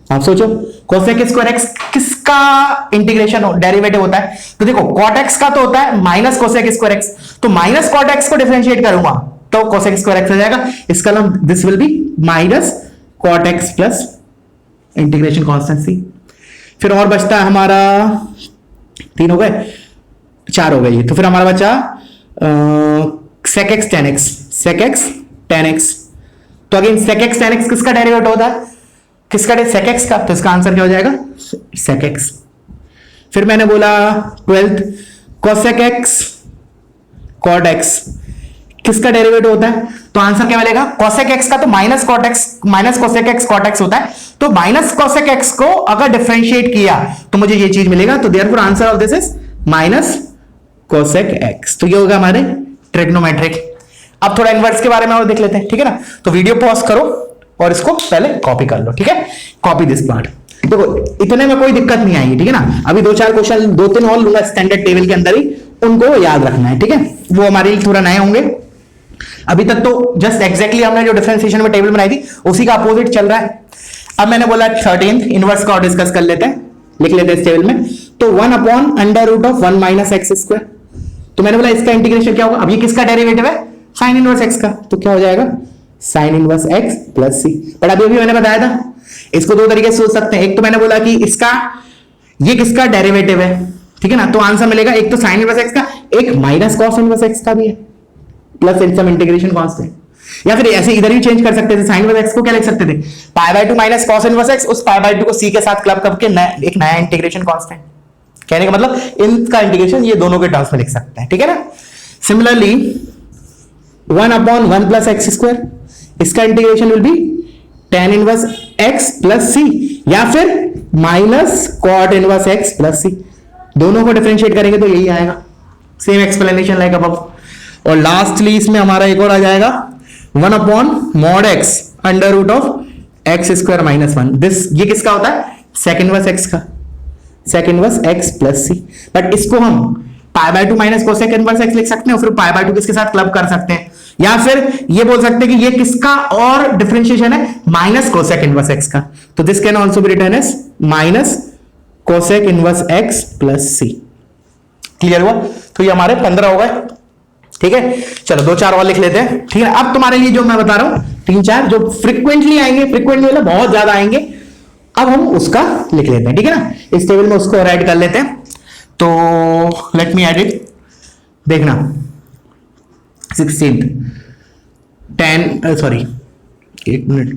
S1: आप सोचो कोसेक स्क्वायर एक्स किसका इंटीग्रेशन डेरिवेटिव होता है? तो देखो कॉट एक्स का तो होता है माइनस कोसेक स्क्वायर एक्स, तो माइनस कॉट एक्स को डिफरेंशिएट करूंगा तो कोसेक स्क्वायर एक्स आ जाएगा। इसका नाम this will be minus cot x plus integration constant c. फिर और बचता है हमारा 3 हो गए, 4 हो गए, तो फिर हमारा बचा sec x tan x, sec x tan x। तो again sec x tan x किसका डेरिवेटिव होता है? किसका sec x का, तो इसका आंसर क्या हो जाएगा sec x। फिर मैंने बोला 12th cosec x cot x किसका डेरिवेटिव होता है? तो आंसर क्या मिलेगा cosec x का, तो minus cot x minus cosec x cot x होता है, तो माइनस cosec x को अगर डिफरेंशिएट किया तो मुझे ये चीज मिलेगा। तो therefore answer of this is minus cosec x। तो ये होगा हमारे ट्रिग्नोमेट्रिक। अब थोड़ा इनवर्स के बारे में और देख लेते हैं, ठीक है ना। तो वीडियो पॉज करो और इसको पहले कॉपी कर लो, ठीक है। Copy this part. देखो इतने में कोई दिक्कत नहीं आएगी, ठीक है ना। अभी 2-4 क्वेश्चन 2-3 और लूंगा स्टैंडर्ड टेबल के अंदर ही, उनको याद रखना है, ठीक है। वो हमारे लिए थोड़ा नए होंगे। अभी तक तो जस्ट एग्जैक्टली हमने जो डिफरेंशिएशन में टेबल बनाई थी उसी का अपोजिट चल रहा है। अब मैंने बोला 13th इनवर्स का और डिस्कस कर लेते हैं, लिख लेते हैं इस टेबल में। तो 1/√1 माइनस एक्स स्क्वायर। तो मैंने बोला इसका इंटीग्रेशन क्या होगा? अब ये किसका डेरिवेटिव है? साइन इनवर्स एक्स का, तो क्या हो जाएगा sine inverse x plus c. But अभी मैंने बताया था इसको 2 तरीके से सोच सकते हैं। एक तो मैंने बोला कि इसका ये किसका डेरिवेटिव है, ठीक है ना। तो आंसर मिलेगा एक तो साइन इनवर्स एक्स का, एक माइनस कॉस इनवर्स एक्स का भी है, प्लस इन सम इंटीग्रेशन कांस्टेंट। या फिर ऐसे इधर भी चेंज कर सकते थे, साइन इनवर्स एक्स को क्या लिख सकते थे π/2 माइनस कॉस इनवर्स एक्स, उस π/2 को सी के साथ क्लब करके एक नया इंटीग्रेशन कांस्टेंट। कहने का मतलब इनका इंटीग्रेशन ये दोनों के टर्म्स में लिख सकते हैं, ठीक है ना। सिमिलरली 1/1 प्लस एक्स स्क्वायर, इसका integration will be tan inverse x plus c, या फिर minus cot inverse x plus c. दोनों को डिफरेंशिएट करेंगे तो यही आएगा, सेम एक्सप्लेनेशन लाइक अबव। और लास्टली इसमें हमारा एक और आ जाएगा 1/mod x √x square minus 1। This ये किसका होता है? सेक इनवर्स x का, sec inverse x plus c. But इसको हम π/2 माइनस कोसेक इनवर्स x लिख सकते हैं और फिर π/2 किसके साथ क्लब कर सकते हैं, या फिर ये बोल सकते हैं कि ये किसका और डिफरेंशिएशन है माइनस कोसेक इनवर्स x का। तो this can also be written as minus cosec inverse x plus c. Clear हुआ? तो ये हमारे 15 हो गए, ठीक है। चलो 2-4 और लिख लेते हैं, ठीक है। अब तुम्हारे लिए जो मैं बता रहा हूं 3-4 जो फ्रीक्वेंटली आएंगे, फ्रीक्वेंटली मतलब बहुत ज्यादा आएंगे, अब हम उसका लिख लेते हैं, ठीक है ना। इस टेबल में उसको ऐड कर लेते हैं। तो लेट मी ऐड इट, देखना 16th 10 sorry 1 minute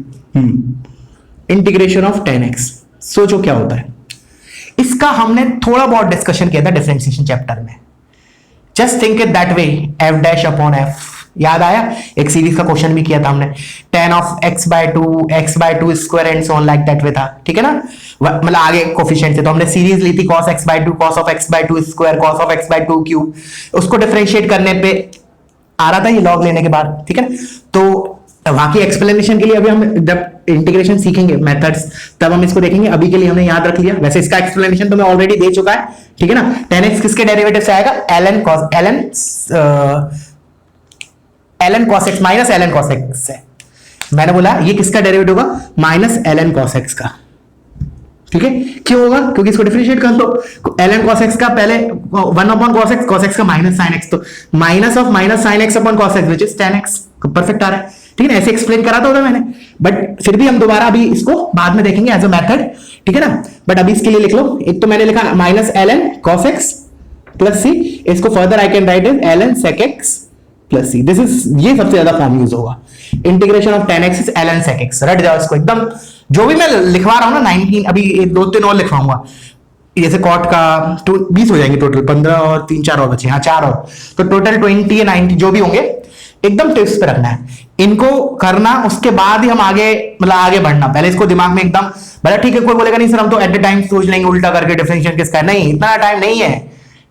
S1: integration of 10x। सोचो क्या होता है इसका। हमने थोड़ा बहुत डिस्कशन किया था डिफरेंशिएशन चैप्टर में। Just think it that way, f dash upon f। याद आया? एक सीरीज का क्वेश्चन भी किया था हमने, tan of x/2 square and so on like that वे था, ठीक है ना। मतलब आगे कोफिशिएंट थे तो हमने सीरीज ली थी cos x/2 cos of x/2 square cos of x/2 cube. उसको डिफरेंशिएट करने पे आ रहा था ये लॉग लेने के बाद, ठीक है ना। तो बाकी एक्सप्लेनेशन के लिए अभी हम जब इंटीग्रेशन सीखेंगे मेथड्स तब हम इसको देखेंगे। अभी के लिए हमने याद रख लिया। वैसे इसका एक्सप्लेनेशन तो मैं ऑलरेडी दे चुका है, ठीक है ना। 10x किसके डेरिवेटिव से आएगा? ln cos x minus ln cos x से। मैंने बोला ये किसका डेरिवेटिव होगा? माइनस ln cos x का, ठीक है। क्यों होगा? क्योंकि इसको डिफरेंशिएट कर दो। ln cos x का पहले 1/cos x, cos x का माइनस sin x, तो minus of minus sin x upon cos x which is tan x। Perfect आ रहा है, ठीक है ना। ऐसे एक्सप्लेन करा था मैंने, बट फिर भी हम दोबारा अभी इसको बाद में देखेंगे एज अ मेथड, ठीक है ना। बट अभी इसके लिए लिख लो, एक तो मैंने लिखा minus ln cos x plus c, इसको further I can write is ln sec x plus c. This is, ये सबसे ज्यादा फॉर्म यूज होगा। Integration of tan x is ln sec x। रट जाओ इसको एकदम, जो भी मैं लिखवा रहा हूं ना 19, अभी 2-3 और लिखवाऊंगा। जैसे कॉट का 20 हो जाएंगे टोटल, 15 और 3-4 और बचे, हाँ 4 और, तो टोटल 20 या 90 जो भी होंगे एकदम टिप्स पे रखना है इनको करना। उसके बाद ही हम आगे मतलब आगे बढ़ना। पहले इसको दिमाग में एकदम, भला ठीक है कोई बोलेगा नहीं सर हम तो एट द टाइम सोच लेंगे उल्टा करके डिफरेंशिएशन किसका है। नहीं, इतना टाइम नहीं है,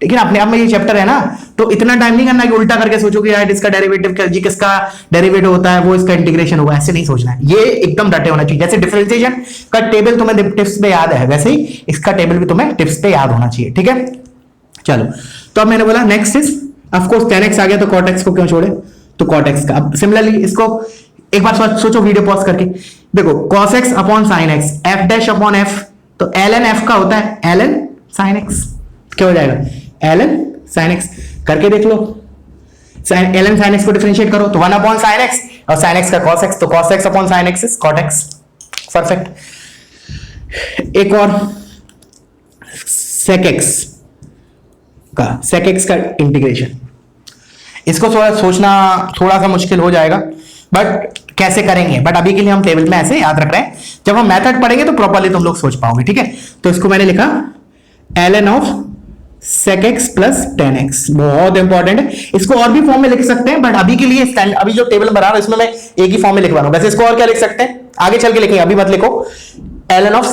S1: ठीक है ना। अपने आप में ये चैप्टर है ना, तो इतना टाइम नहीं करना कि उल्टा करके सोचो कि यार इसका डेरिवेटिव जी किसका डेरिवेटिव होता है वो इसका इंटीग्रेशन होगा। ऐसे नहीं सोचना है, ये एकदम रटे होना चाहिए। जैसे डिफरेंशिएशन का टेबल तुम्हें टिप्स पे याद है, वैसे ही इसका टेबल भी तुम्हें टिप्स पे याद होना चाहिए, ठीक है। चलो, तो अब मैंने बोला next is of course tan x आ गया, तो cot x को क्यों छोड़े, तो cot x का। अब सिमिलरली इसको एक बार सोचो वीडियो पॉज करके, देखो cos x upon sine x, F dash upon F, तो ln f का होता है ln sin x, क्या हो जाएगा ln sin x, करके देख लो, ln sin x को डिफरेंशिएट करो तो 1 अपॉन साइन एक्स और साइन एक्स का cos x, तो cos x upon sine x is cot x, perfect. एक और sec x का इंटीग्रेशन, इसको थोड़ा सोचना थोड़ा सा मुश्किल हो जाएगा, बट कैसे करेंगे, बट अभी के लिए हम टेबल में ऐसे याद रख रहे हैं, जब हम मेथड पढ़ेंगे तो प्रॉपर्ली तुम लोग सोच पाओगे, ठीक है। तो इसको मैंने लिखा ln of sec x plus tan x, बहुत इंपॉर्टेंट है, इसको और भी फॉर्म में लिख सकते हैं, बट अभी के लिए अभी जो टेबल बना रहा हूं इसमें मैं एक ही फॉर्म में लिखवा रहा हूं, वैसे इसको और क्या लिख सकते हैं आगे चल के लिखेंगे, अभी मत लिखो। ln of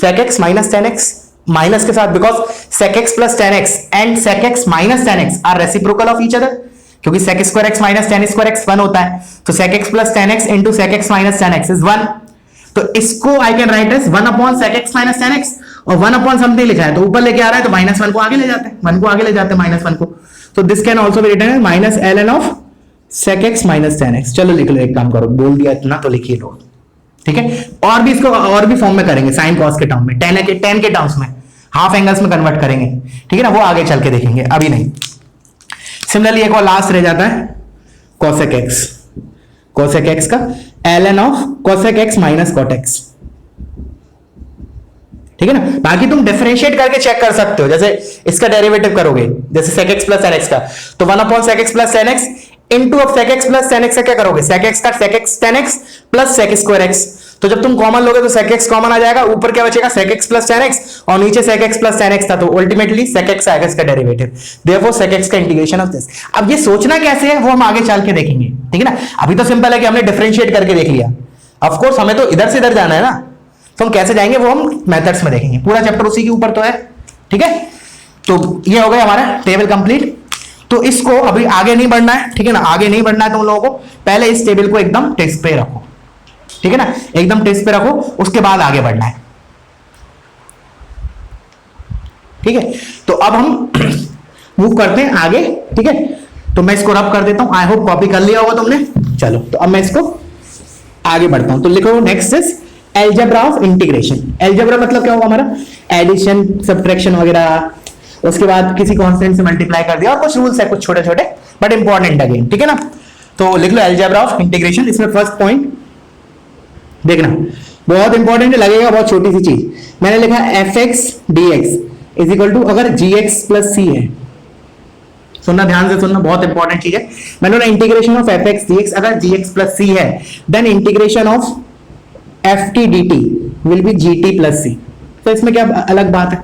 S1: sec x minus tan x, minus के साथ, because sec x plus tan x and sec x minus tan x are reciprocal of each other, क्योंकि sec square x minus tan square x 1 होता है, तो sec x plus tan x into sec x minus tan x is 1, तो इसको I can write as 1 upon sec x minus tan x, और 1 upon something लिखा है तो ऊपर लेके आ रहा है तो माइनस 1 को आगे ले जाते हैं, 1 को आगे ले जाते हैं माइनस 1 को, तो this can also be written as minus ln of sec x minus tan x। चलो लिख लो, एक काम करो, बोल दिया इतना तो लिख ही लो, ठीक है। और भी इसको और भी फॉर्म में करेंगे, साइन कॉस के टर्म में, tan के टर्म्स में, हाफ एंगल्स में कन्वर्ट करेंगे, ठीक है ना, वो आगे चल के देखेंगे, अभी नहीं। सिमिलरली एक और लास्ट रह जाता है cosec x का ln of cosec x minus cot x, ठीक है ना। बाकी तुम डिफरेंशिएट करके चेक कर सकते हो, जैसे इसका डेरिवेटिव करोगे, जैसे sec x plus tan x का, तो 1 upon sec x plus tan x into अब sec x plus tan x का क्या करोगे, sec x का sec x tan x plus sec square x, तो जब तुम कॉमन लोगे तो sec x कॉमन आ जाएगा, ऊपर क्या बचेगा sec x plus tan x और नीचे sec x plus tan x था, तो अल्टीमेटली sec x आएगा इसका डेरिवेटिव, देयरफॉर sec x का इंटीग्रेशन ऑफ दिस। अब ये सोचना कैसे है वो हम आगे चल के देखेंगे, ठीक है ना। अभी तो सिंपल है कि हमने डिफरेंशिएट करके देख लिया, ऑफ कोर्स हमें तो इधर से इधर जाना है ना, तो हम कैसे जाएंगे वो हम मेथड्स में देखेंगे, पूरा चैप्टर उसी के ऊपर तो है, ठीक है। तो ये हो गया हमारा टेबल कंप्लीट, तो इसको अभी आगे नहीं बढ़ना है, ठीक है ना, आगे नहीं बढ़ना है तुम लोगों को, पहले इस टेबल को एकदम टेस्ट पे रखो, ठीक है ना, एकदम टेस्ट पे रखो, उसके बाद आगे बढ़ना है, ठीक है। तो अब हम मूव करते हैं आगे, ठीक है। तो मैं इसको रब कर देता हूं, आई होप कॉपी कर लिया होगा तुमने। चलो तो अब मैं इसको आगे बढ़ता हूं, तो लिखो next is algebra of integration. Algebra मतलब क्या होगा हमारा, एडिशन सब्ट्रैक्शन वगैरह, उसके बाद किसी कांस्टेंट से मल्टीप्लाई कर दिया, और कुछ रूल्स है कुछ छोटे छोटे बट इंपॉर्टेंट अगेन, ठीक है ना। तो लिख लो अलजेब्रा ऑफ इंटीग्रेशन, इसमें फर्स्ट पॉइंट देखना बहुत इंपॉर्टेंट लगेगा, बहुत छोटी सी चीज मैंने लिखा fx dx is equal to, अगर gx प्लस c है, सुनना ध्यान से सुनना, बहुत इंपॉर्टेंट चीज है, मैंने बोला इंटीग्रेशन ऑफ fx dx अगर gx प्लस c है, then integration of ft dt will be gt plus c। तो इसमें क्या अलग बात है,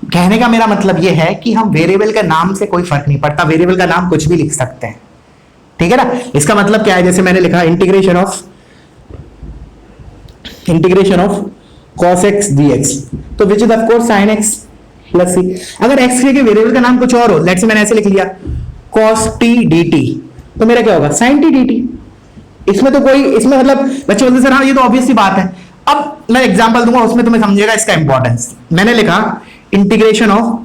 S1: कहने का मेरा मतलब यह है कि हम वेरिएबल के नाम से कोई फर्क नहीं पड़ता, वेरिएबल का नाम कुछ भी लिख सकते हैं, ठीक है ना। इसका मतलब क्या है, जैसे मैंने लिखा integration of cos x dx, तो which is of course sin x plus c। अगर x के वेरिएबल का नाम कुछ और हो, लेट्स से मैंने ऐसे लिख लिया cos t dt, तो मेरा क्या होगा sin t dt। इसमें तो कोई, इसमें मतलब बच्चे बोलते सर हाँ ये तो ऑब्वियस सी बात है। अब मैं एग्जांपल दूंगा, उसमें तुम्हें समझेगा इसका इंपॉर्टेंस। मैंने लिखा integration of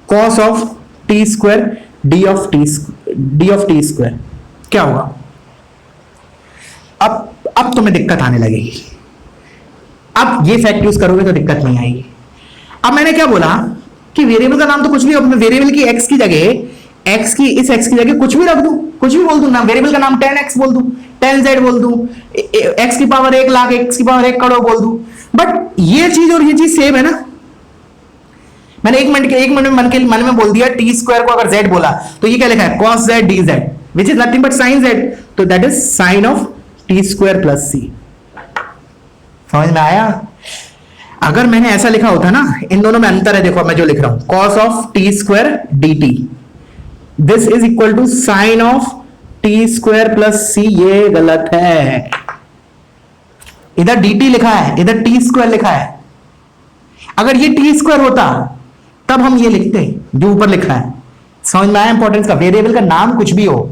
S1: cos of t square d of t square, क्या होगा। अब तुम्हें दिक्कत आने लगेगी, अब ये फैक्ट यूज करोगे तो दिक्कत नहीं आएगी। अब मैंने क्या बोला कि वेरिएबल का नाम तो कुछ भी, अपने वेरिएबल की x की जगह, x की जगह कुछ भी रख दूं, कुछ भी बोल दूं ना, वेरिएबल का नाम 10x बोल दूं, 10z बोल दूं, x की पावर 1 लाख, x की पावर 1 करोड़ बोल दूं, बट ये चीज और ये चीज सेम है ना। मैंने एक मिनट मन में बोल दिया t स्क्वायर को अगर z बोला, तो ये क्या लिखा है cos z dz which is nothing but sin z, तो that is sin of t square plus c। समझ में आया। अगर मैंने ऐसा लिखा होता ना, इन दोनों में अंतर है, देखो मैं जो लिख रहा हूं cos of t square dt, this is equal to sine of t square plus c, ये गलत है, इधर dt लिखा है, इधर t स्क्वायर लिखा है। अगर ये t स्क्वायर होता तब हम ये लिखते जो ऊपर लिखा है। समझ में आया इंपॉर्टेंस का, वेरिएबल का नाम कुछ भी हो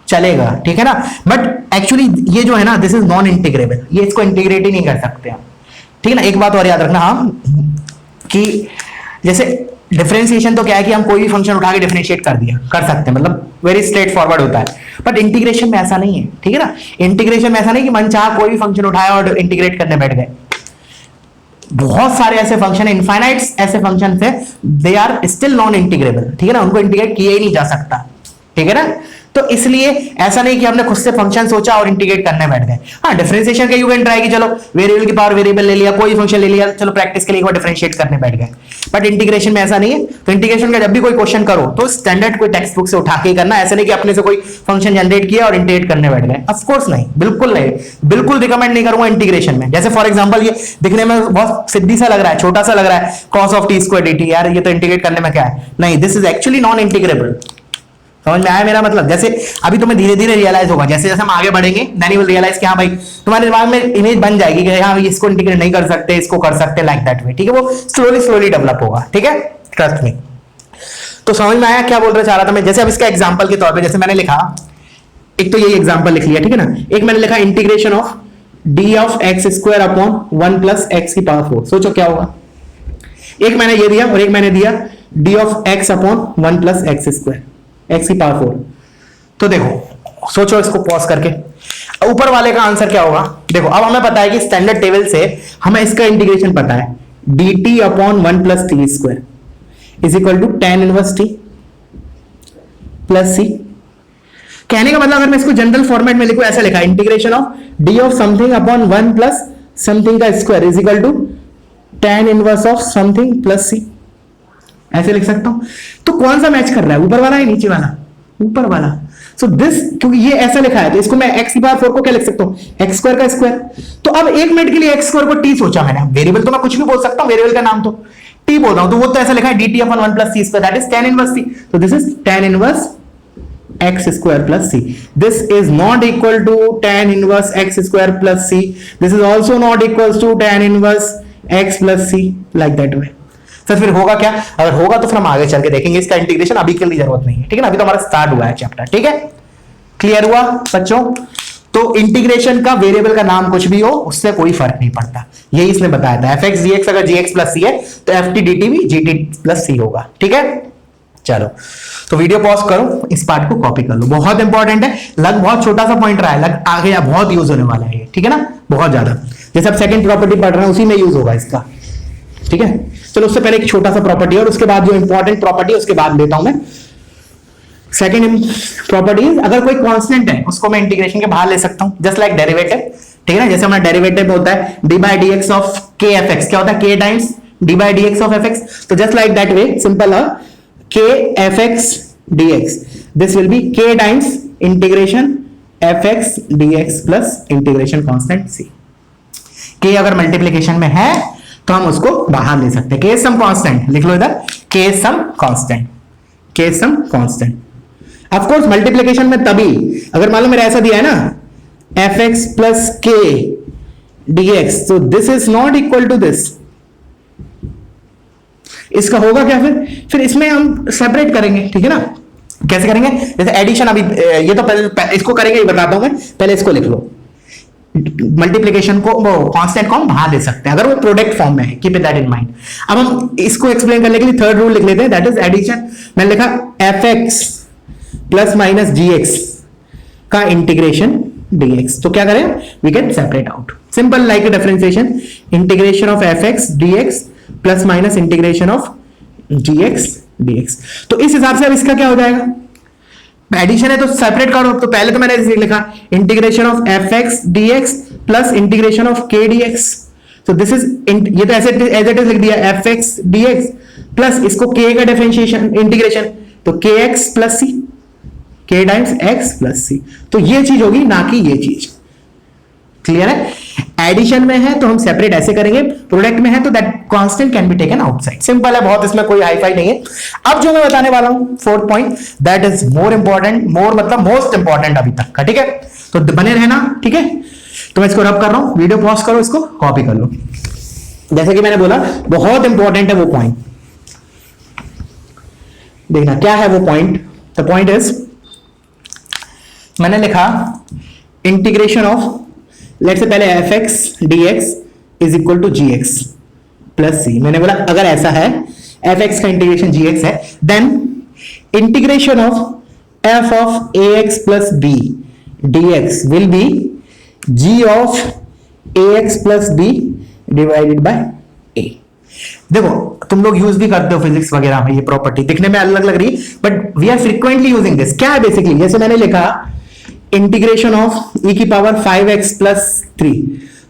S1: चलेगा, ठीक है ना, बट एक्चुअली ये जो है ना, दिस इज नॉन इंटीग्रेबल, ये इसको इंटीग्रेट ही नहीं कर सकते हम, ठीक है ना। एक बात और याद रखना हम कि जैसे डिफरेंशिएशन तो क्या है कि हम कोई भी फंक्शन उठा के डिफरेंशिएट कर सकते हैं, मतलब वेरी स्ट्रेट फॉरवर्ड होता है। बट इंटीग्रेशन में ऐसा नहीं है, ठीक है ना। इंटीग्रेशन में ऐसा नहीं कि मन चाह कोई भी फंक्शन उठाया और इंटीग्रेट करने बैठ गए। बहुत सारे ऐसे फंक्शन है, इनफाइनाइट ऐसे फंक्शन है, they are still non integrable, ठीक है ना, उनको इंटीग्रेट किया ही नहीं जा सकता, ठीक है ना। तो इसलिए ऐसा नहीं कि हमने खुद से फंक्शन सोचा और इंटीग्रेट करने बैठ गए। हाँ, डिफरेंशिएशन का यू कैन ट्राई कि चलो वेरिएबल की पावर वेरिएबल ले लिया, कोई फंक्शन ले लिया, चलो प्रैक्टिस के लिए एक बार डिफरेंशिएट करने बैठ गए। बट इंटीग्रेशन में ऐसा नहीं है। तो इंटीग्रेशन का जब भी कोई क्वेश्चन करो तो स्टैंडर्ड कोई टेक्स्ट बुक से उठा के करना, ऐसा नहीं कि अपने से कोई फंक्शन जनरेट किया और इंटीग्रेट करने बैठ गए। ऑफ कोर्स नहीं, बिल्कुल नहीं, बिल्कुल रिकमेंड नहीं करूंगा इंटीग्रेशन में। जैसे फॉर एग्जांपल ये दिखने में बहुत सिद्धि सा लग रहा है, छोटा सा लग रहा है, cos of t square dt, यार ये तो इंटीग्रेट करने में क्या है, नहीं, this is actually non integrable. समझ में आया मेरा मतलब। जैसे अभी तुम्हें धीरे धीरे रियलाइज होगा, जैसे जैसे हम आगे बढ़ेंगे देन यू विल रियलाइज कि हाँ भाई तुम्हारे दिमाग में इमेज बन जाएगी कि हाँ इसको इंटीग्रेट नहीं कर सकते, इसको कर सकते, लाइक दैट वे, ठीक है। वो स्लोली स्लोली डेवलप होगा, ठीक है, ट्रस्ट मी। तो समझ में आया क्या बोल रहा चाह रहा था मैं। जैसे अब इसका एग्जाम्पल के तौर पर जैसे मैंने लिखा, एक तो यही एग्जाम्पल लिख लिया, ठीक है ना। एक मैंने लिखा integration of d of x square upon 1 plus x की पावर 4। सोचो क्या होगा। एक मैंने ये दिया और एक मैंने दिया D of x upon 1 plus x square, x की पावर 4। तो देखो सोचो इसको पॉज करके, ऊपर वाले का आंसर क्या होगा। देखो अब हमें पता है कि स्टैंडर्ड टेबल से हमें इसका इंटीग्रेशन पता है, dt upon 1 plus t square is equal to tan inverse t plus c. कहने का मतलब अगर मैं इसको जनरल फॉर्मेट में लिखूं, ऐसा लिखा integration of d of something upon 1 plus something का square is equal to tan inverse of something plus c, ऐसे लिख सकता हूं। तो कौन सा मैच कर रहा है, ऊपर वाला या नीचे वाला, ऊपर वाला। सो दिस, क्योंकि ये ऐसा लिखा है तो इसको मैं x की पावर 4 को क्या लिख सकता हूं, x स्क्वायर का स्क्वायर। तो अब एक मिनट के लिए x स्क्वायर को t सोचा मैंने, वेरिएबल तो मैं कुछ भी बोल सकता हूं, वेरिएबल का नाम तो t बोल रहा हूं, तो वो तो ऐसा लिखा है dt upon 1 plus c square, that is tan inverse c। तो this is tan inverse x square plus c। This is not equal to tan inverse x square plus c। This is also not equal to tan inverse x plus c, like that way. तो फिर होगा क्या, अगर होगा तो फिर हम आगे चल के देखेंगे इसका इंटीग्रेशन, अभी के लिए जरूरत नहीं है, ठीक है ना। अभी तो हमारा स्टार्ट हुआ है चैप्टर, ठीक है, क्लियर हुआ बच्चों। तो इंटीग्रेशन का वेरिएबल का नाम कुछ भी हो उससे कोई फर्क नहीं पड़ता, यही इसने बताया था। fx dx अगर gx प्लस c है तो ft dt भी gt प्लस c होगा, ठीक है। चलो तो वीडियो पॉज करो, इस पार्ट को कॉपी कर लो, बहुत इंपॉर्टेंट है। लग बहुत छोटा सा पॉइंट रहा है, लग आगे या बहुत यूज होने वाला है, ठीक है ना, बहुत ज्यादा। जैसे आप सेकंड प्रॉपर्टी पढ़ रहे हैं उसी में यूज होगा इसका, ठीक है। चलो उससे पहले एक छोटा सा प्रॉपर्टी और उसके बाद जो इंपॉर्टेंट प्रॉपर्टी है उसके बाद लेता हूं मैं। सेकंड प्रॉपर्टी, अगर कोई कांस्टेंट है उसको मैं इंटीग्रेशन के बाहर ले सकता हूं, जस्ट लाइक डेरिवेटिव, ठीक है ना। जैसे हमारा डेरिवेटिव होता है d by d x of k f x, क्या होता है k times d by d x of f x. तो just like that way simple है k f x d x, this will be k times integration f x d x plus integration constant c। k अगर multiplication में है तो हम उसको बाहर ले सकते हैं, k सम कांस्टेंट लिख लो इधर, k some constant, k some constant. Of course multiplication में तभी, अगर मान लो मेरा ऐसा दिया है ना fx प्लस k dx, तो this is not equal to this, इसका होगा क्या फिर इसमें हम सेपरेट करेंगे, ठीक है ना। कैसे करेंगे, जैसे एडिशन, अभी ये तो पहले इसको करेंगे, ये बताता हूं मैं, पहले इसको लिख लो। मल्टीप्लिकेशन को, वो कांस्टेंट को हम बाहर ले सकते हैं अगर वो प्रोडक्ट फॉर्म में है, keep it that in mind. अब हम इसको एक्सप्लेन करने के लिए थर्ड रूल लिख लेते हैं, दैट इज एडिशन। मैंने लिखा fx प्लस माइनस gx का इंटीग्रेशन dx, तो क्या करें, we can separate out, simple like a differentiation, integration of fx dx plus minus integration of gx dx। तो इस हिसाब से अब इसका क्या हो जाएगा, एडिशन है तो सेपरेट करो। तो पहले तो मैंने इसे लिखा integration of fx dx plus integration of k dx। तो दिस इज, ये तो ऐसे एज इट इज लिख दिया fx dx प्लस इसको k का डिफरेंशिएशन इंटीग्रेशन, तो kx plus c, k times x plus c। तो ये चीज होगी, ना कि ये चीज, क्लियर है। एडिशन में है तो हम सेपरेट ऐसे करेंगे, प्रोडक्ट में है तो that constant can be taken outside, simple है बहुत, इसमें कोई हाई फाई नहीं है। अब जो मैं बताने वाला हूं fourth point, that is more important, more मतलब मोस्ट इंपॉर्टेंट अभी तक का, ठीक है। तो बने रहना, ठीक है। तो मैं इसको रब कर रहा हूं, वीडियो पॉज करो, इसको कॉपी कर लो। जैसे कि मैंने बोला बहुत इंपॉर्टेंट है वो पॉइंट, देखना क्या है वो पॉइंट। द पॉइंट इज, मैंने लिखा इंटीग्रेशन ऑफ, लेट्स से पहले fx dx is equal to gx plus c। मैंने बोला अगर ऐसा है एफ एक्स का इंटीग्रेशन जी एक्स है, then integration of f of a x plus b d x will be g of a x plus b divided by a. देखो तुम लोग यूज भी करते हो फिजिक्स वगैरह में, ये प्रॉपर्टी दिखने में अलग लग रही है but we are frequently using this. क्या है बेसिकली, जैसे मैंने लिखा इंटीग्रेशन ऑफ e की पावर 5x प्लस 3,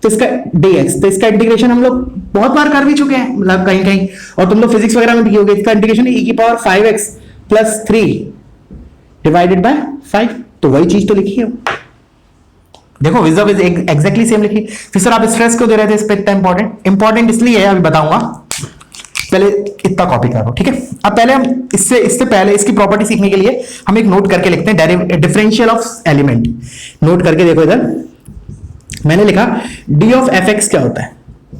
S1: तो इसका dx, तो इसका इंटीग्रेशन हम लोग बहुत बार कर भी चुके हैं, मतलब कहीं कहीं, और तुम लोग फिजिक्स वगैरह में भी किए होगे। इसका इंटीग्रेशन e की power 5x plus 3 divided by 5, तो वही चीज तो लिखी है। देखो विजअप इज एग्जैक्टली सेम लिखी। फिर सर आप स्ट्रेस क्यों दे रहे थे इस पे इतना इंपॉर्टेंट इसलिए है, अभी बताऊंगा, पहले इतना कॉपी करो, ठीक है। अब पहले हम इससे पहले इसकी प्रॉपर्टी सीखने के लिए हम एक नोट करके लिखते हैं, डिफरेंशियल ऑफ एलिमेंट। नोट करके देखो इधर मैंने लिखा डी ऑफ एफ एक्स क्या होता है।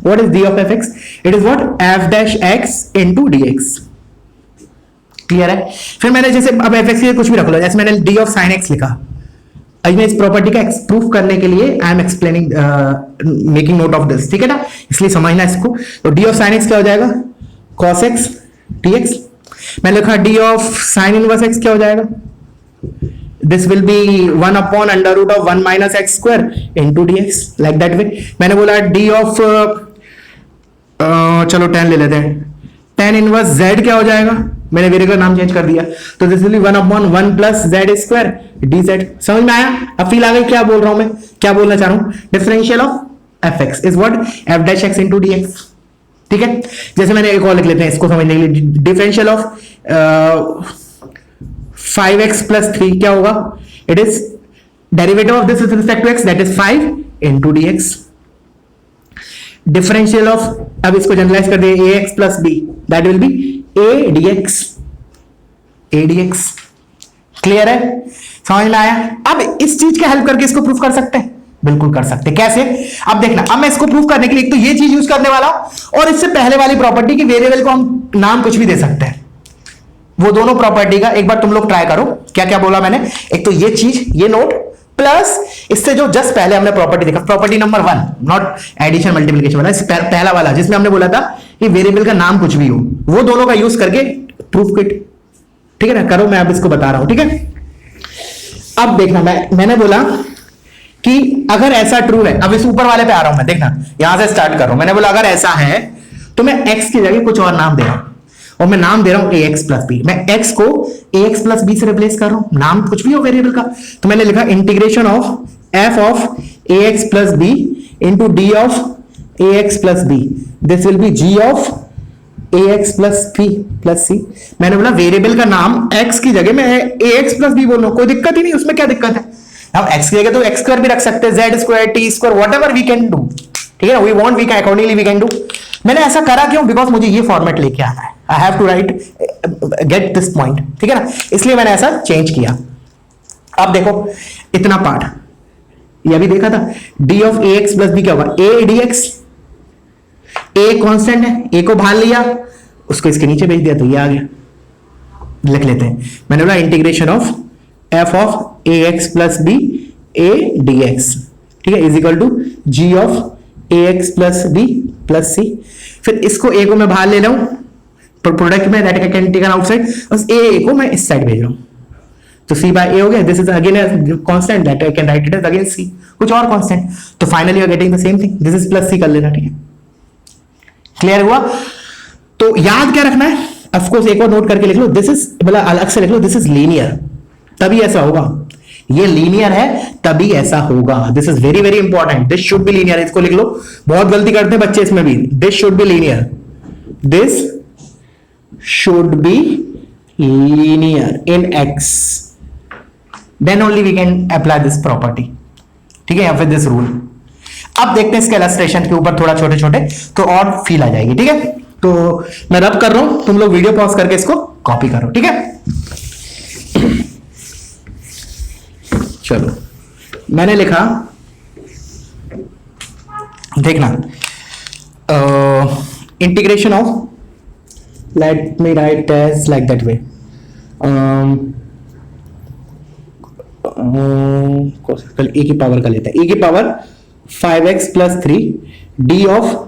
S1: What is D of f x? It is what F dash x into D x. Clear है? फिर मैंने जैसे अब एफ एक्स के लिए कुछ भी रख लो, जैसे मैंने डी ऑफ साइन एक्स लिखा। अब मैं इस प्रॉपर्टी का प्रूफ करने के लिए I am explaining, making note of this, ठीक है ना, इसलिए समझना इसको। तो डी ऑफ साइन एक्स क्या हो जाएगा? cos x dx। मैंने लिखा d of sine inverse x क्या हो जाएगा? This will be 1 upon under root of 1 minus x square into dx, like that way. मैंने बोला डी ऑफ चलो tan ले लेते हैं, tan इनवर्स z क्या हो जाएगा? मैंने वेरिएबल का नाम चेंज कर दिया, तो this will be 1 upon 1 plus z square dz। समझ में आया? अब फील आ गई क्या बोल रहा हूं मैं, क्या बोलना चाह रहा हूं? Differential of f x is what F dash x into dx, ठीक है। जैसे मैंने एक और लिख लेते हैं इसको समझने के लिए, डिफरेंशियल ऑफ 5x प्लस 3 क्या होगा? It is derivative of this with respect to x, that is 5 into dx। Differential of, अब इसको जनरलाइज कर दिए, ax plus b, that will be a dx, a dx। क्लियर है? समझ में आया? अब इस चीज का हेल्प करके इसको प्रूफ कर सकते हैं, बिल्कुल कर सकते। कैसे? अब देखना, अब मैं इसको प्रूव करने के लिए एक तो ये चीज यूज करने वाला हूं, और इससे पहले वाली प्रॉपर्टी की वेरिएबल को हम नाम कुछ भी दे सकते हैं। वो दोनों प्रॉपर्टी का एक बार तुम लोग ट्राई करो। क्या क्या बोला मैंने? एक तो ये चीज, ये नोट, प्लस इससे जो जस्ट पहले हमने प्रॉपर्टी देखा, property number 1, not addition multiplication वाला, पहला वाला जिसमें हमने बोला था कि वेरिएबल का नाम कुछ भी हो, वो दोनों का यूज करके प्रूफ किट, ठीक है ना, करो। मैं अब इसको बता रहा हूं, ठीक है। अब देखना, मैंने बोला कि अगर ऐसा ट्रू है, अब इस ऊपर वाले पे आ रहा हूं मैं, देखना यहां से स्टार्ट कर रहा हूं। मैंने बोला अगर ऐसा है तो मैं x की जगह कुछ और नाम दे रहा हूं, और मैं नाम दे रहा हूं ax प्लस बी। मैं x को ax प्लस बी से रिप्लेस कर रहा हूं, नाम कुछ भी हो वेरिएबल का। तो मैंने लिखा integration of f of ax plus b into d of ax plus b, this will be g of ax plus b plus c. मैंने बोला वेरिएबल का नाम x की जगह मैं ax प्लस बी बोल रहा हूं, कोई दिक्कत ही नहीं, उसमें क्या दिक्कत है? हम x की जगह तो x स्क्वायर भी रख सकते हैं, z square, t square, whatever we can do, ठीक है ना, we want we can accordingly we can do. मैंने ऐसा करा क्यों? बिकॉज मुझे ये फॉर्मेट लेके आना है, I have to write get this point, ठीक है ना, इसलिए मैंने ऐसा चेंज किया। अब देखो इतना पार्ट ये अभी देखा था, d ऑफ ax प्लस बी क्या होगा? a dx, a कांस्टेंट है, a को बाहर लिया, उसको इसके नीचे भेज दिया, तो ये आ गया। लिख लेते हैं, मैंने बोला integration of f of ax plus b a dx, ठीक है, is equal to g of ax plus b plus c. फिर इसको a को मैं बाहर ले रहा हूं प्रोडक्ट में, that I can take outside, बस a को मैं इस साइड भेज रहा हूं, तो c बाय a हो गया। This is again a constant, that I can write it as again c, कुछ और कांस्टेंट, तो finally you are getting the same thing, this is plus c कर लेना, ठीक है। क्लियर हुआ? तो याद क्या रखना है? ऑफ कोर्स एक और नोट करके लिख लो, दिस इज, मतलब अलग से लिख लो, दिस इज लीनियर, तभी ऐसा होगा। ये लीनियर है तभी ऐसा होगा, this is very very important, this should be linear. इसको लिख लो, बहुत गलती करते हैं बच्चे इसमें भी, this should be linear, this should be linear in x, then only we can apply this property, ठीक है, या फिर दिस रूल। अब देखते हैं इसके इलस्ट्रेशन के ऊपर थोड़ा छोटे छोटे, तो और फील आ जाएगी, ठीक है। तो मैं रब कर रहा हूं, तुम लोग वीडियो पॉज करके इसको कॉपी करो, ठीक है। चलो मैंने लिखा, देखना, integration of, let me write as like that way, a की पावर का लेते हैं, ए की power 5x plus 3 d of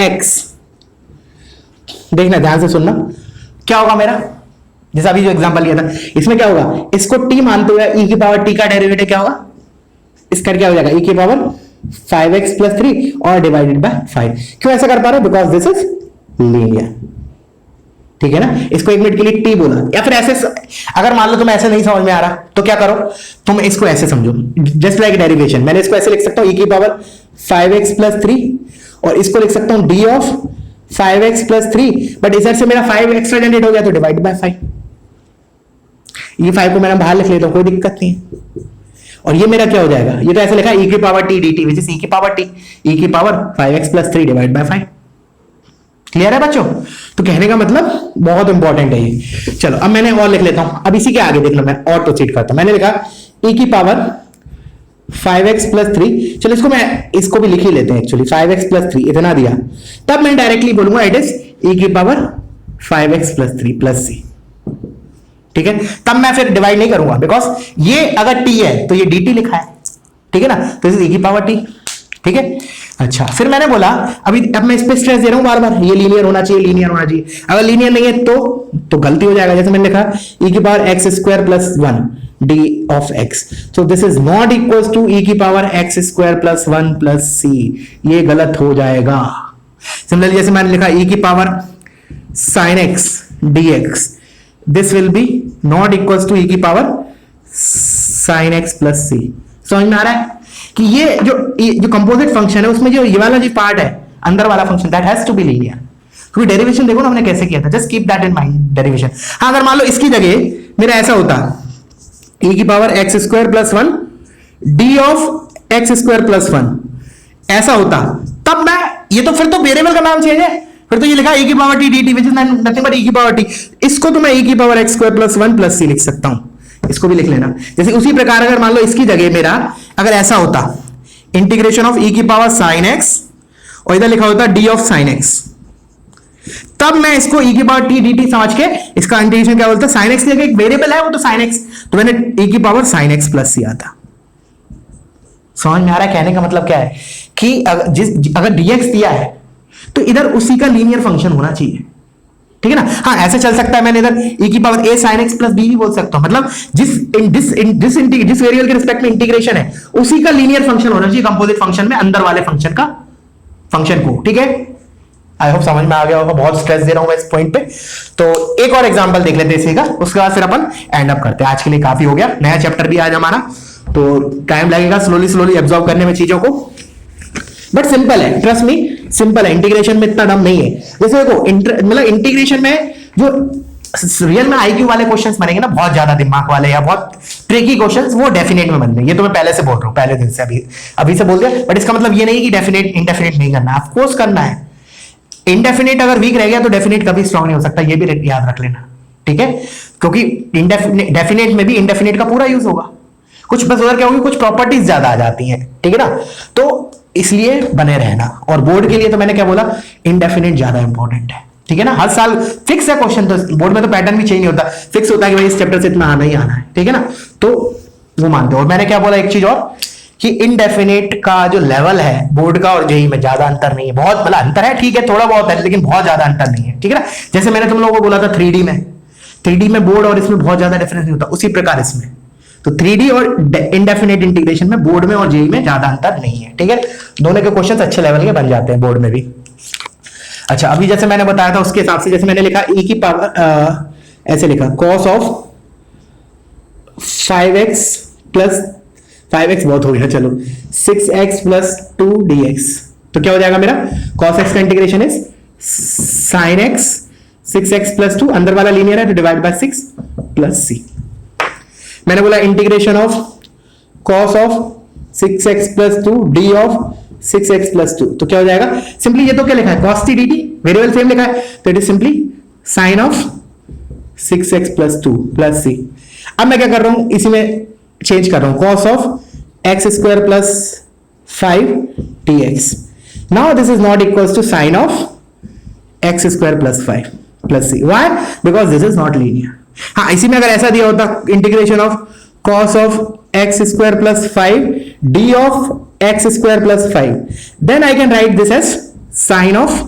S1: x देखना ध्यान से सुनना, क्या होगा मेरा, जैसा अभी जो एग्जांपल लिया था इसमें क्या होगा, इसको टी मानते हुए e की पावर t का डेरिवेटिव क्या होगा, इसका क्या हो जाएगा e की पावर 5x प्लस 3 और डिवाइडेड बाय 5। क्यों ऐसा कर पा रहे हो, बिकॉज दिस इज लीनियर, ठीक है ना। इसको एक मिनट के लिए टी बोला, या फिर ऐसे अगर मान लो तुम्हें ऐसे नहीं समझ में आ रहा तो क्या करो, तुम इसको ऐसे समझो, जस्ट लाइक डेरिवेशन। मैंने इसको ऐसे लिख सकता हूं e की पावर 5x प्लस 3 और इसको लिख सकता हूं d of 5x plus 3, but इधर से मेरा 5 एक्स्ट्रा जनरेट हो गया तो डिवाइड बाय 5। ये 5 को मैंने बाहर लिख लेता हूं, कोई दिक्कत नहीं है। और ये मेरा क्या हो जाएगा, ये तो ऐसे लिखा e की power t dt which is e की पावर t, e की power 5x plus 3 divide by 5। Clear है बच्चों। तो कहने का मतलब बहुत इंपॉर्टेंट है ये। चलो अब मैंने और लिख लेता हूं, अब इसी के आगे देख लो, मैं और प्रोसीड करता हूं। मैंने लिखा e की पावर 5x प्लस 3, चलो इसको मैं इसको भी लिख ही लेते हैं एक्चुअली, 5x प्लस 3 इतना दिया, तब मैं डायरेक्टली बोलूंगा इट इज e की power 5x plus 3 plus c, ठीक है। तब मैं फिर डिवाइड नहीं करूंगा, बिकॉज ये अगर t है तो ये dt लिखा है, ठीक है ना, तो e की पावर t, ठीक है। अच्छा फिर मैंने बोला अब मैं इस पे स्ट्रेस दे रहा हूं बार बार, ये लीनियर होना चाहिए, लीनियर होना चाहिए। अगर लीनियर नहीं है तो गलती हो जाएगा। जैसे मैंने लिखा e की power x square plus 1 d of x, तो this is not equals to e की power x square plus 1 plus c, ये गलत हो जाएगा। सिमिलरली जैसे मैंने लिखा e की power sin x dx, this will be not equals to e की power sin x plus c। समझ में आ रहा है कि ये जो कंपोजिट फंक्शन है उसमें जो ये वाला जो पार्ट है अंदर वाला function, that has to be linear. क्योंकि डेरिवेशन देखो ना हमने कैसे किया था, just keep that in mind derivation. हाँ अगर मान लो इसकी जगह मेरा ऐसा होता e की power x square plus 1 d of x square plus 1 ऐसा होता, तब मैं ये तो फिर तो वेरिएबल का नाम चेंज है, फिर तो ये लिखा e की power t dt which is nothing but e की पावर t, इसको तो मैं e की power x square plus 1 plus c लिख सकता हूं, इसको भी लिख लेना। जैसे उसी प्रकार अगर मान लो इसकी जगह मेरा अगर ऐसा होता इंटीग्रेशन ऑफ e की पावर sin x और इधर लिखा होता d ऑफ sin x, तब मैं इसको e की पावर t dt समझ के इसका इंटीग्रेशन क्या बोलता है, sin x की जगह एक वेरिएबल है वो तो sin x, तो मैंने e की power sin x plus c आता। समझ में आ रहा है कहने का मतलब क्या है कि अगर dx दिया है तो इधर उसी का लीनियर फंक्शन होना चाहिए, ठीक है ना। हाँ ऐसे चल सकता है, मैंने इधर e की power a sin x plus b भी बोल सकता हूं, मतलब जिस वेरिएबल के रिस्पेक्ट में इंटीग्रेशन है उसी का लीनियर फंक्शन होना चाहिए कंपोजिट फंक्शन में, अंदर वाले फंक्शन का फंक्शन को, ठीक है। आई होप समझ में आ गया होगा, बहुत स्ट्रेस दे रहा हूं मैं इस पॉइंट पे। तो एक और एग्जांपल देख लेते हैं इसी का, उसके बाद फिर अपन एंड अप करते हैं। आज के लिए काफी हो गया, नया चैप्टर भी आज हमारा, तो टाइम लगेगा स्लोली एब्जॉर्ब करने में चीजों को, बट सिंपल है, ट्रस्ट मी सिंपल है। इंटीग्रेशन में इतना दम नहीं है। जैसे देखो मतलब इंटीग्रेशन में जो रियल में आईक्यू वाले क्वेश्चंस बनेंगे ना, बहुत ज्यादा दिमाग वाले या बहुत ट्रिकी क्वेश्चंस, वो डेफिनेट में बनते हैं। ये तो मैं पहले से बोल रहा हूं, पहले दिन से अभी से बोल दिया, बट इसका मतलब ये नहीं कि डेफिनेट इंडेफिनेट नहीं करना, ऑफ कोर्स करना है। इंडेफिनेट अगर वीक रह गया तो डेफिनेट कभी स्ट्रॉन्ग नहीं हो सकता, ये भी याद रख लेना, ठीक है। क्योंकि डेफिनेट में भी इंडेफिनेट का पूरा यूज होगा, कुछ बस उधर क्या होगी, कुछ प्रॉपर्टीज ज्यादा आ जाती हैं, ठीक है ना। तो इसलिए बने रहना। और बोर्ड के लिए तो मैंने क्या बोला, इंडेफिनेट ज्यादा इंपॉर्टेंट है, ठीक है ना। हर साल फिक्स है क्वेश्चन, तो बोर्ड में तो पैटर्न भी चेंज नहीं होता, फिक्स होता है कि भाई इस चैप्टर से इतना आना ही आना है, ठीक है ना। तो वो मानते हो। और मैंने क्या बोला एक चीज और, कि इनडेफिनेट का जो लेवल है बोर्ड का और जेईई में ज्यादा अंतर नहीं है, बहुत मतलब अंतर है, ठीक है थोड़ा बहुत है, लेकिन बहुत ज्यादा अंतर नहीं है, ठीक है ना। जैसे मैंने तुम लोगों को बोला था 3D में बोर्ड और इसमें बहुत ज्यादा डिफरेंस नहीं होता, उसी प्रकार इसमें तो 3D और इंडेफिनेट इंटीग्रेशन में बोर्ड में और जेईई में ज्यादा अंतर नहीं है, ठीक है। दोनों के क्वेश्चंस अच्छे लेवल के बन जाते हैं बोर्ड में भी। अच्छा अभी जैसे मैंने बताया था उसके हिसाब से, जैसे मैंने लिखा e की पावर ऐसे लिखा cos of 5x plus 5x बहुत हो गया, चलो 6x प्लस 2 dx, तो क्या हो जाएगा मेरा cos x का integration is sin x 6x plus 2, अंदर वाला लीनियर है तो डिवाइड बाय 6 प्लस c। मैंने बोला integration of cos of 6x plus 2 d of 6x plus 2, तो क्या हो जाएगा, सिंपली ये तो क्या लिखा है cos t dt, variable same लिखा है, तो it is simply sin of 6x plus 2 plus c। अब मैं क्या कर रहा हूं, इसी में चेंज कर रहा हूं, cos of x square plus 5 dx। Now this is not equals to sin of x square plus 5 plus c। Why, because this is not linear. हाँ इसी में अगर ऐसा दिया होता integration of cos of x square plus 5 d of x square plus 5, then I can write this as sin of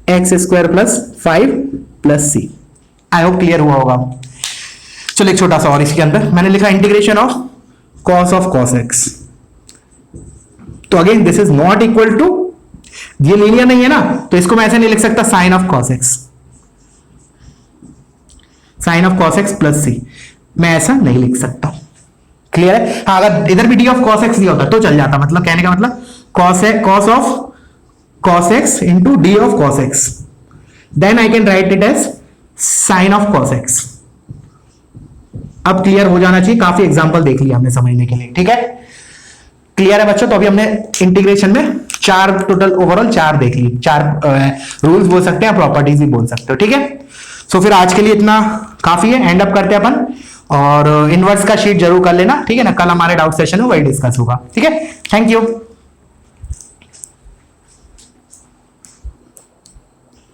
S1: x square plus 5 plus c. I hope clear हुआ होगा। चलो एक छोटा सा और इसके अंदर मैंने लिखा integration of cos of cos x. तो again this is not equal to, ये लीनियर नहीं है ना, तो इसको मैं ऐसे नहीं लिख सकता sine of cos x, sine of cos x plus c, मैं ऐसा नहीं लिख सकता। क्लियर है? हाँ, अगर इधर भी डी ऑफ कॉस एक्स दिया होता तो चल जाता, मतलब कहने का मतलब cos of cos x into d of cos x, then I can write it as sin of cos x। अब क्लियर हो जाना चाहिए, काफी एग्जांपल देख लिया हमने समझने के लिए। ठीक है, क्लियर है बच्चों? तो अभी हमने इंटीग्रेशन में चार टोटल ओवरऑल चार देख ली, चार रूल्स बोल सकते हैं, प्रॉपर्टीज भी बोल सकते हो। ठीक है, सो फिर आज के लिए इतना काफी है, एंड अप करते हैं अपन, और इनवर्स का शीट जरूर कर लेना। ठीक है ना, कल हमारे डाउट सेशन में वही डिस्कस होगा। ठीक है, थैंक यू।